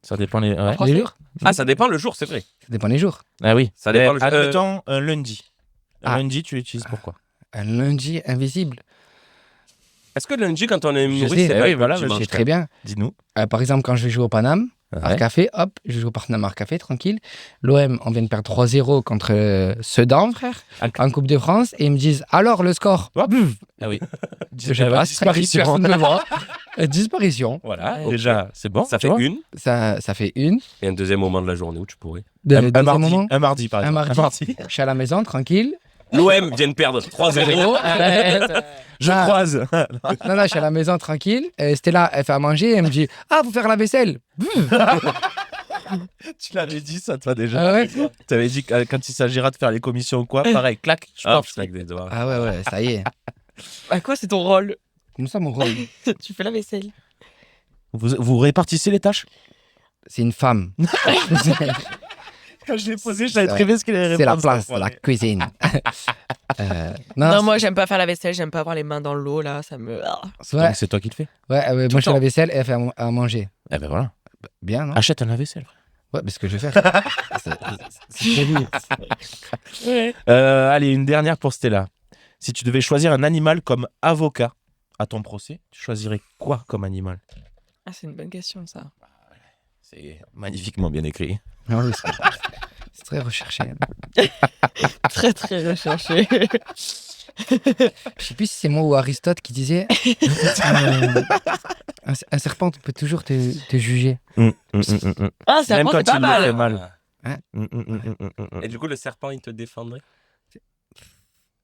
Ça dépend les. Ouais. Les jours Ah, ça dépend le jour, c'est vrai. Ça dépend les jours. Ah oui. Ça dépend le jour. Admettons un lundi. Un Ah. lundi, tu l'utilises pourquoi? Un lundi invisible. Est-ce que lundi, quand on est Je humoriste, sais, c'est eh pas oui, le voilà, petit je Je manche, sais très bien. Dis-nous. Par exemple, quand je vais jouer au Paname, Art Ouais. Café, hop, je joue au Paname Art Café, tranquille. L'OM, on vient de perdre 3-0 contre Sedan, frère, en Coupe de France. Et ils me disent, alors le score? Hop. Ah oui. Je sais pas, disparition. personne ne me voit. Disparition. Voilà, Ouais. déjà, c'est bon. Ça tu fait vois. une. Ça fait une. Et un deuxième moment de la journée où tu pourrais. Deuxième mardi, moment, un mardi, par un exemple. mardi. Je suis à la maison, tranquille. L'OM vient de perdre 3-0. Je Non, croise. non, je suis à la maison, tranquille. Stella, elle fait à manger. Elle me dit, ah, faut faire la vaisselle. Tu l'avais dit ça, toi, déjà. Ah ouais. Tu avais dit que quand il s'agira de faire les commissions ou quoi, pareil, clac, je Hop, paf. je claque des doigts. Ah ouais, ça y est. À quoi c'est ton rôle? Nous sommes mon rôle. Tu fais la vaisselle. Vous répartissez les tâches? C'est une femme. Quand je l'ai posé, je savais très bien ce qu'il allait C'est la répondre. place de la cuisine. Non, moi, j'aime pas faire la vaisselle. J'aime pas avoir les mains dans l'eau, là. Ça me. Ouais, Donc c'est toi qui le fais. moi je fais la vaisselle et elle fait à manger. Eh ben voilà. Bien, non? Achète un lave-vaisselle. Ouais, mais ce que je vais faire. C'est prévu. Allez, une dernière pour Stella. Si tu devais choisir un animal comme avocat à ton procès, tu choisirais quoi comme animal? Ah, c'est une bonne question, ça. C'est magnifiquement bien écrit. Non, oui, c'est très recherché. Très, très recherché. Je sais plus si c'est moi ou Aristote qui disait un serpent peut toujours te juger. Ah, c'est Même quand pas il le mal. fait mal. Hein Et du coup, le serpent, il te défendrait?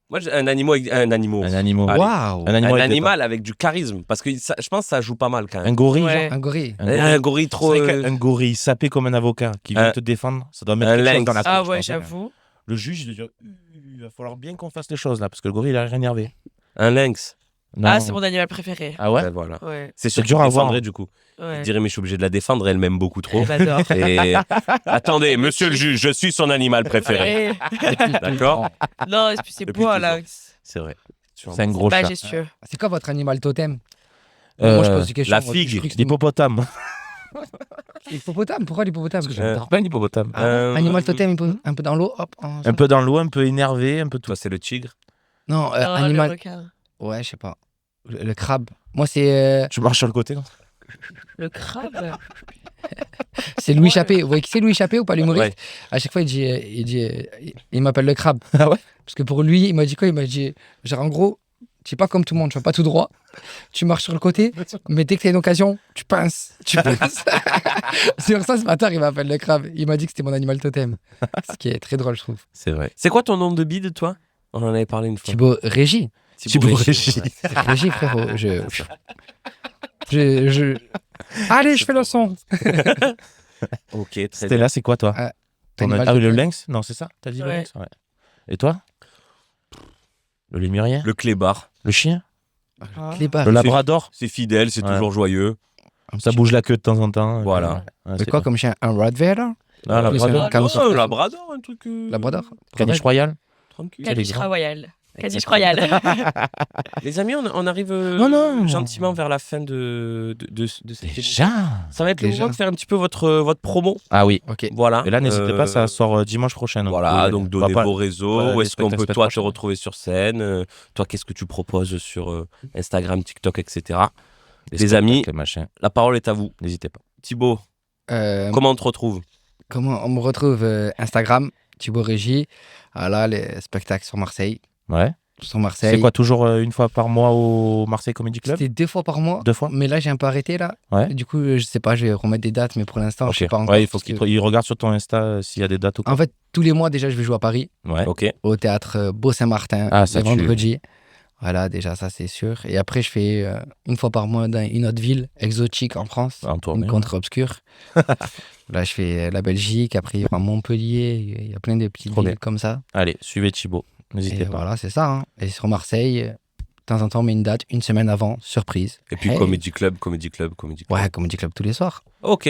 Moi, j'ai un animal. Un animal. Un animal. Allez. Waouh! Un Un animal. animal avec du charisme. Parce que je pense que ça joue pas mal quand Un même. gorille, Ouais. genre. Un gorille. Un gorille trop. C'est vrai qu'un gorille sapé comme un avocat qui vient Un- te défendre, ça doit mettre un quelque chose lynx. dans la Ah tête, je ouais, pense. j'avoue. Le juge, il doit dire il va falloir bien qu'on fasse les choses là, parce que le gorille, il a rien énervé. Un lynx. Non. Ah, c'est mon animal préféré. Ah ouais? Ouais, voilà. Ouais. C'est sûr dur qu'il à voir. défendrait du coup. Ouais. Je dirais, mais je suis obligé de la défendre, elle m'aime beaucoup trop. Elle m'adore. Et attendez, monsieur le juge, je suis son animal préféré. Ouais. D'accord? Non, et puis c'est Depuis beau, toujours. là. C'est vrai. C'est un gros chat. Majestueux. C'est quoi votre animal totem? Moi, je pose des questions. la moi, figue, je crois que c'est- L'hippopotame. L'hippopotame, pourquoi l'hippopotame? J'adore bien l'hippopotame. Animal totem, un peu dans l'eau, hop. Un peu dans l'eau, un peu énervé, un peu tout. Toi, c'est le tigre. Non, Ah, le animal. requin. Ouais, je sais pas. Le crabe. Moi, c'est Tu marches sur le côté, non? Le crabe. Louis Chappé. Vous voyez qui c'est Louis Chappé ou pas l'humoriste? Ouais. À chaque fois, il m'appelle le crabe. Ah ouais? Parce que pour lui, il m'a dit quoi? Il m'a dit, genre en gros, tu es pas comme tout le monde, tu vas pas tout droit. Tu marches sur le côté, mais dès que tu as une occasion, tu pinces. Tu pinces. C'est pour ça, ce matin, il m'appelle le crabe. Il m'a dit que c'était mon animal totem. Ce qui est très drôle, je trouve. C'est vrai. C'est quoi ton nom de bide, toi? On en avait parlé une fois. Thibaut Régis. Thibaut Régis. Ouais. Régis, frérot. Allez, je fais le son. Ok, très bien. Stella, c'est quoi toi? Ton Animal Ah oui, le totem. lynx? Non, c'est ça? T'as dit le Ouais. lynx? Ouais. Et toi? Le lémurien? Le clébard. Le chien? Clébard. Le labrador? C'est fidèle, c'est Ouais. toujours joyeux. Ça bouge la queue de temps en temps. Voilà. Ouais, C'est quoi comme chien? Un Rottweiler? Ah, Plus labrador. un canon Oh, un labrador, un truc. Labrador? Caniche royal? Tranquille. Caddish Royal. Caddish Royal. Les amis, on arrive gentiment vers la fin de cette émission. Déjà. Ça va être le Déjà. moment de faire un petit peu votre promo. Ah oui. Ok. Voilà. Et là, n'hésitez pas, ça sort dimanche prochain. Voilà, vous donc pouvez- donnez pas- vos réseaux. pas Où les est-ce qu'on peut, spectacles toi, te prochains. retrouver sur scène toi, qu'est-ce que tu proposes sur Instagram, TikTok, etc. Les amis, spectacles, machin. la parole est à vous. N'hésitez pas. Thibaut, comment on te retrouve Comment on me retrouve Instagram, Thibaut Régie. Voilà, les spectacles sur Marseille. Ouais. Sur Marseille. C'est quoi, toujours une fois par mois au Marseille Comedy Club? C'était 2 fois par mois. 2 fois? Mais là, j'ai un peu arrêté là. Ouais. Du coup, je sais pas, je vais remettre des dates, mais pour l'instant, Ok. je sais pas encore. Ouais, il faut parce qu'il que- il regarde sur ton Insta s'il y a des dates ou quoi. En fait, tous les mois, déjà, je vais jouer à Paris, Ouais. Ok. au théâtre Beau-Saint-Martin, Ah, ça le tue. vendredi. Voilà, déjà, ça, c'est sûr. Et après, je fais une fois par mois dans une autre ville exotique en France, En tournée. une contre-obscure. Là, je fais la Belgique, après, il y aura Montpellier, il y a plein de petites Trop villes bien. comme ça. Allez, suivez Thibaut. N'hésitez Et pas. voilà, c'est ça. Hein. Et sur Marseille, de temps en temps, on met une date, une semaine avant, surprise. Et puis Hey. Comedy Club, Comedy Club, Comedy Club. Ouais, Comedy Club tous les soirs. Ok.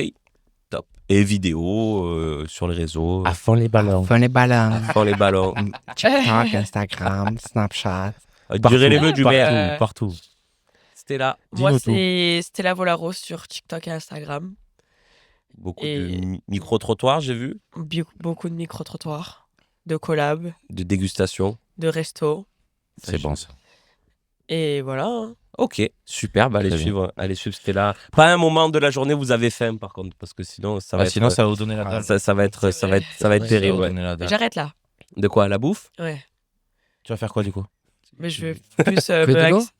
Top. Et vidéo sur les réseaux. À fond les ballons. Enfin, les ballons. Dans les ballons. TikTok, Instagram, Snapchat. Durez les vœux du maire. Partout. C'était là. Moi, Dis-nous tout. c'est Stella Volaro sur TikTok et Instagram. Beaucoup Et- de micro-trottoirs, j'ai vu. Beaucoup de micro-trottoirs, de collabs, De dégustation. de restos. C'est bon ça. Et voilà. hein. Ok, super. Bah, Très allez suivre Stella. Pas un moment de la journée où vous avez faim, par contre, parce que sinon, ça va être. Sinon, ça va vous donner la dalle. ça va être, ça va être, ça va être Ouais, terrible. Ça va ouais. vous donner la dalle. J'arrête là. De quoi, la bouffe? Ouais. Tu vas faire quoi du coup? Mais je vais plus Que me de l'eau axe-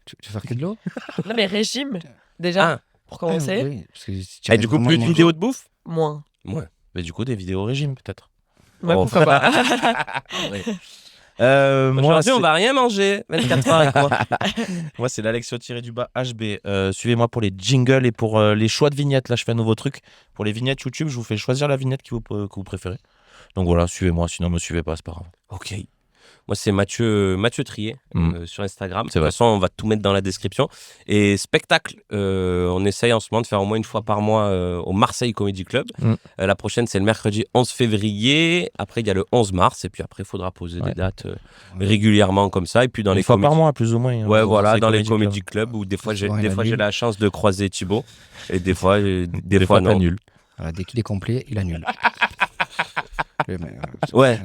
Tu veux faire que de l'eau Non, mais régime, déjà, Ah. pour commencer. Ah, oui, parce que si tu Et restes du coup, vraiment plus de manger- vidéos de bouffe? Moins. Mais du coup, des vidéos au régime peut-être. Ouais, Oh. pourquoi pas. Moi, Aujourd'hui, on va rien manger. 24 heures avec moi. moi c'est l'Alexio-du-bas HB. Suivez-moi pour les jingles et pour les choix de vignettes. Là, je fais un nouveau truc. Pour les vignettes YouTube, je vous fais choisir la vignette que vous préférez. Donc voilà, suivez-moi. Sinon, me suivez pas, c'est pas grave. Ok. Moi, c'est Mathieu Trier sur Instagram. De toute vrai. façon, on va tout mettre dans la description. Et spectacle, on essaye en ce moment de faire au moins une fois par mois au Marseille Comedy Club. La prochaine, c'est le mercredi 11 février. Après, il y a le 11 mars. Et puis après, il faudra poser des dates régulièrement comme ça. Et puis dans Une les fois comédies- par mois, plus ou moins. Ouais, voilà, Marseille dans les Comedy Comedy Club où des fois, j'ai souvent, il annule. j'ai la chance de croiser Thibaut. Et des fois, Des fois, non. pas nul. Voilà, dès qu'il est complet, il annule. Ouais,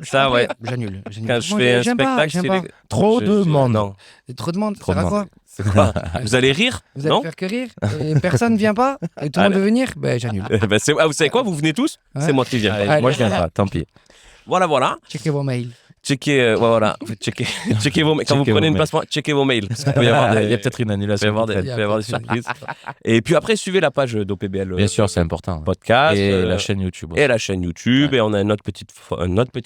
ça, ouais. J'annule. Quand je fais un spectacle, j'aime c'est pas. les- Trop je- de je- monde. Non. Trop de monde, Trop ça de va monde. quoi C'est quoi Vous allez rire Vous allez Non faire que rire et personne ne vient pas et tout le monde Allez. veut venir Ben j'annule. Vous savez quoi Vous venez tous Ouais. C'est moi qui viens. Allez, moi, je viens pas, tant pis. Voilà. Checkez vos mails. Checkez, voilà. Checkez vos mails. Quand vous Checkez prenez vos une mails. place, checkez vos mails. Parce qu'il peut y avoir des- Il y a peut-être une il peut y annulation. avoir des, qui il traîne. peut y avoir des surprises. Et puis après, suivez la page d'OPBL. Bien sûr, c'est important. Podcast. Et la chaîne YouTube. Et la chaîne YouTube. Et on a un autre petit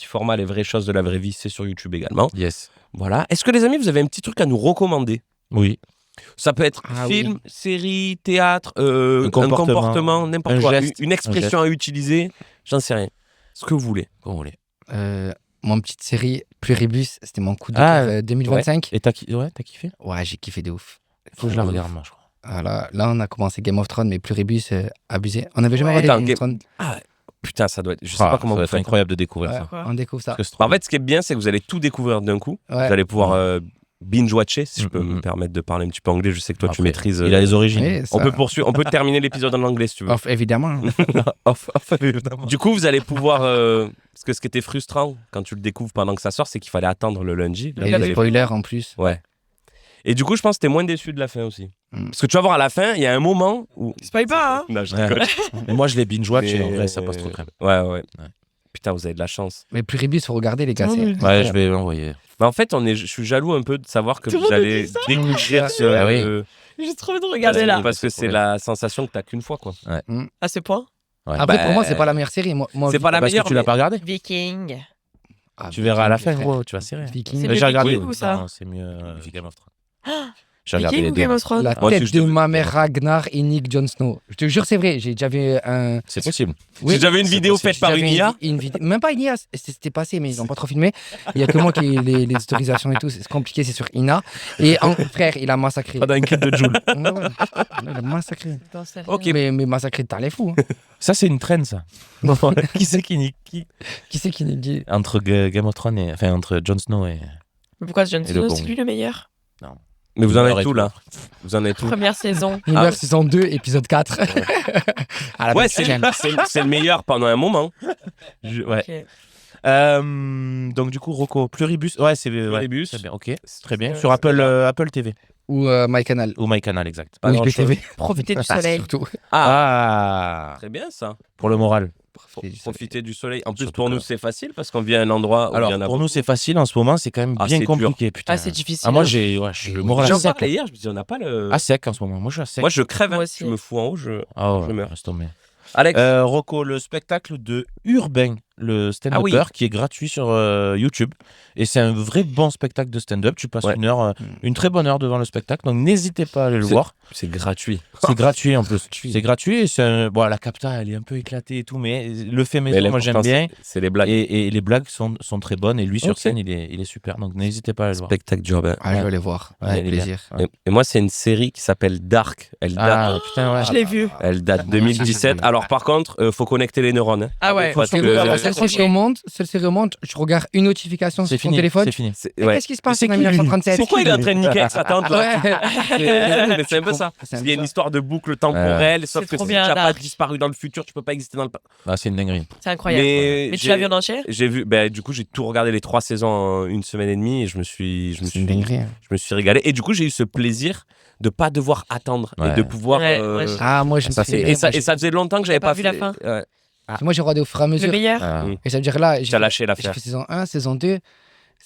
format, Les vraies choses de la vraie vie, c'est sur YouTube également. Yes. Voilà. Est-ce que les amis, vous avez un petit truc à nous recommander? Oui. Ça peut être Ah film, série, théâtre, Un un comportement, comportement, n'importe un quoi. geste, Une expression à utiliser, j'en sais rien. Ce que vous voulez. Comme vous voulez. Mon petite série Pluribus, c'était mon coup de Ah, cœur 2025. Et t'as kiffé? Ouais, j'ai kiffé de ouf. Faut que je la regarde, moi, je crois. Voilà, là on a commencé Game of Thrones, mais Pluribus, abusé. On n'avait jamais Ouais, regardé attends, Game of Thrones. Putain, ça doit être. Je sais pas comment ça vous va être faites. incroyable de découvrir Ouais, ça. Quoi on découvre ça. Parce que c'est trop En fait, ce qui est bien, c'est que vous allez tout découvrir d'un coup. Ouais. Vous allez pouvoir binge-watcher, si je peux Mhm. me permettre de parler un petit peu anglais. Je sais que toi, tu Après, maîtrises. Il a les origines. Oui, On ça- peut poursuivre, on peut terminer l'épisode en anglais si tu veux. Off, évidemment. Off, évidemment. Du coup, vous allez pouvoir. Parce que ce qui était frustrant quand tu le découvres pendant que ça sort, c'est qu'il fallait attendre le lundi. Là, Et vous les avez- spoilers en plus. Ouais. Et du coup, je pense que t'es moins déçu de la fin aussi. Mm. Parce que tu vas voir à la fin, il y a un moment où. Spoil pas, hein Non, je Ouais. rigole. Mais moi, je l'ai binge-watch et en Mais- vrai, ça passe trop crème. Ouais. Putain, vous avez de la chance. Mais Pluribus, faut regarder les gars. c'est- Ouais, je vais l'envoyer. Mais en fait, je suis jaloux un peu de savoir que Tout le vous monde me allez dit ça. découvrir ce. Ah oui. J'ai trop envie de regarder là. Parce que c'est la sensation que t'as qu'une fois, quoi. À ce point Ouais. Après, Bah, pour moi, c'est pas la meilleure série. Moi, C'est pas la Parce que meilleure. tu l'as mais- pas regardé. Viking. Ah, tu verras à la fin, frère. gros, tu vas serrer. Viking. C'est Mais mieux j'ai regardé. Viking ou ça Non, c'est mieux Game of Thrones. J'ai regardé Viking les ou deux. Game of Thrones? La Moi aussi, tête je de te- ma mère Ragnar et Nick Jon Snow. Je te jure, c'est vrai. J'ai déjà vu un. C'est possible. J'ai déjà vu une c'est vidéo possible. faite par une IA. Même pas une IA, c'était passé, mais ils n'ont pas trop filmé. Il y a que moi qui ai les autorisations et tout. C'est compliqué, c'est sur Ina. Et frère, il a massacré. Pas d'un clip de Joule. Ouais, ouais. Il a massacré. Putain, sérieux. Ok. Mais massacré de tarles fou. Hein. Ça, c'est une traîne, ça. Qui c'est qui nique qui Qui c'est qui dit entre Game of Thrones et. Enfin, entre Jon Snow et. Mais pourquoi Jon Et le Snow, bon. c'est lui le meilleur? Mais vous en Arrête êtes tout tout. là. Vous en êtes tout. Première saison. Univers saison 2, épisode 4. À la Ouais, prochaine. c'est le meilleur pendant un moment. Ouais. Ok. Donc, du coup, Rocco, Pluribus. Ouais, c'est. Ouais, Pluribus. c'est bien, ok. Très bien. C'est- Sur Apple TV. Ou MyCanal. Ou MyCanal, exact. Pas Ou grand-chose. IPTV. Profiter du soleil. Surtout. Ah, Très bien ça. pour le moral. Profiter du soleil. En plus, Surtout pour que- nous, c'est facile parce qu'on vit à un endroit où il y Alors, en a pour nous, c'est facile en ce moment, c'est quand même Ah, bien c'est compliqué, putain. Ah, c'est difficile. Ah, moi, j'ai. Ouais, je suis le moral J'en à sec. parlais hier, je me disais, on n'a pas le. À sec en ce moment. Moi, je suis à sec. Moi, je crève. Moi hein. aussi. Je me fous en haut. Ah ouais, je meurs. laisse tomber. Alex. Rocco, le spectacle de Urbain, le stand-upper, Ah oui. qui est gratuit sur YouTube. Et c'est un vrai bon spectacle de stand-up. Tu passes Ouais. une très bonne heure devant le spectacle. Donc n'hésitez pas à aller le voir. C'est gratuit. C'est gratuit en plus. C'est gratuit. Et bon, la capta, elle est un peu éclatée et tout. Mais le fait maison, moi j'aime l'important, bien. C'est les blagues. Et les blagues sont très bonnes. Et lui sur Ok. scène, il est super. Donc n'hésitez pas à aller le voir. Spectacle d'urbain. Ah, je vais aller voir. Ouais, Avec il est bien. plaisir. Ouais. Et moi, c'est une série qui s'appelle Dark. Elle date, Ah putain, ouais. Je l'ai vu. elle date 2017. Alors, par contre, faut connecter les neurones. hein. Ah ouais. Parce Seule que- série remonte, je regarde une notification C'est sur ton fini. téléphone. C'est fini. Mais Ouais. Qu'est-ce qui se passe c'est en qui, lui 1937 Pourquoi il est en train de niquer avec sa tante là Ouais. Mais c'est un peu ça. C'est un Il y a peu une histoire de boucle temporelle, sauf C'est que trop si bien, tu n'as pas Dark. disparu dans le futur, tu peux pas exister dans le passé. Ah, c'est une dinguerie. C'est incroyable. Mais tu j'ai- l'as vu en entier? J'ai vu, du coup, j'ai tout regardé les 3 saisons en une semaine et demie et je me suis régalé. Et du coup, j'ai eu ce plaisir de pas devoir attendre Ouais. et de pouvoir. Ouais, ouais, Ah, moi, je Ça, me c'est- fais- Et ça faisait longtemps que j'avais T'as pas pas vu fait. la fin Ouais. Moi, j'ai regardé au fur et à Le mesure. meilleur? Ah. Et ça veut dire là, T'as lâché j'ai l'affaire. fait saison 1, saison 2.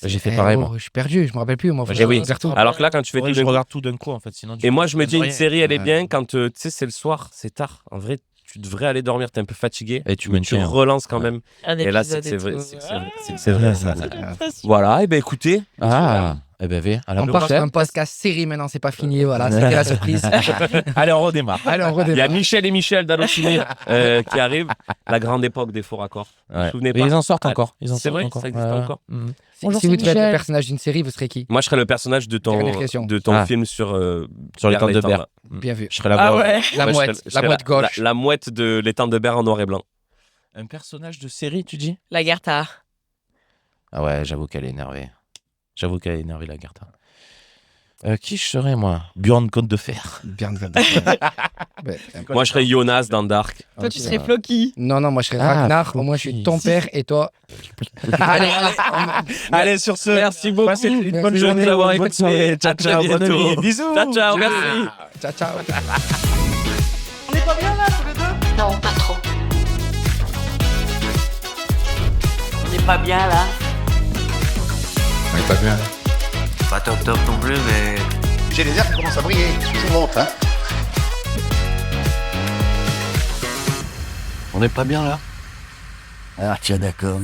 J'ai fait pareil, moi. Je suis perdu, je me rappelle plus. Moi, faut J'ai- que je oui. regarde tout. Alors que là, quand tu fais Ouais, tout je d'un coup- regarde tout d'un coup en fait. Sinon, Et moi, je me dis, une rien. série, elle est Ouais. bien quand tu sais, c'est le soir, c'est tard. En vrai, tu devrais aller dormir, t'es un peu fatigué. Et tu mais maintiens. relances quand Ouais. même. Un Et là, épisode c'est vrai. tout. C'est vrai, ça. Voilà, et ben écoutez, Ah, eh ben, viens, à la On part sur prochaine. un podcast série maintenant, c'est pas fini. Voilà, c'était la surprise. Allez, on redémarre. Allez, on il y a redémarre. Michel et Michel d'Allociné qui arrivent. La grande époque des faux raccords. Vous vous Ouais. souvenez Et pas ils en sortent Ah, encore. Ils en c'est sortent vrai, encore. ça existe Ouais. encore. Mhm. Si Bonjour, vous c'est devez être le Michel. personnage d'une série, vous serez qui Moi, je serais le personnage de Dernière question. ton Ah. film sur Sur les Berre temps de l'étang, Berre. là. Bien vu. Je serai la Ah voix. ouais. La Ouais, je mouette, serais- je serais la mouette gauche. La mouette de l'étang de Berre en noir et blanc. Un personnage de série, tu dis? La Gerta. Ah ouais, j'avoue qu'elle est énervée. J'avoue qu'elle est énervée, la Garta. Qui je serais, moi? Bjorn Côte de Fer. Bien vu. Moi, je serais Jonas dans Dark. Toi, tu serais Floki. Non, moi je serais Ah, Ragnar. Moi je suis ton père et toi. Allez, Allez, sur ce, Merci beaucoup. passez une bonne Merci journée, d'avoir bonne écouté. soirée. Ciao, À très ciao, bonne bientôt. nuit. Bisous. Ciao, ciao, merci. ciao, ciao. On n'est pas bien là tous les deux? Non, pas trop. On n'est pas bien là? On est pas bien. Pas top top non plus, mais... J'ai les airs qui commencent à briller. Je vous montre, hein. On n'est pas bien là? Ah tiens d'accord.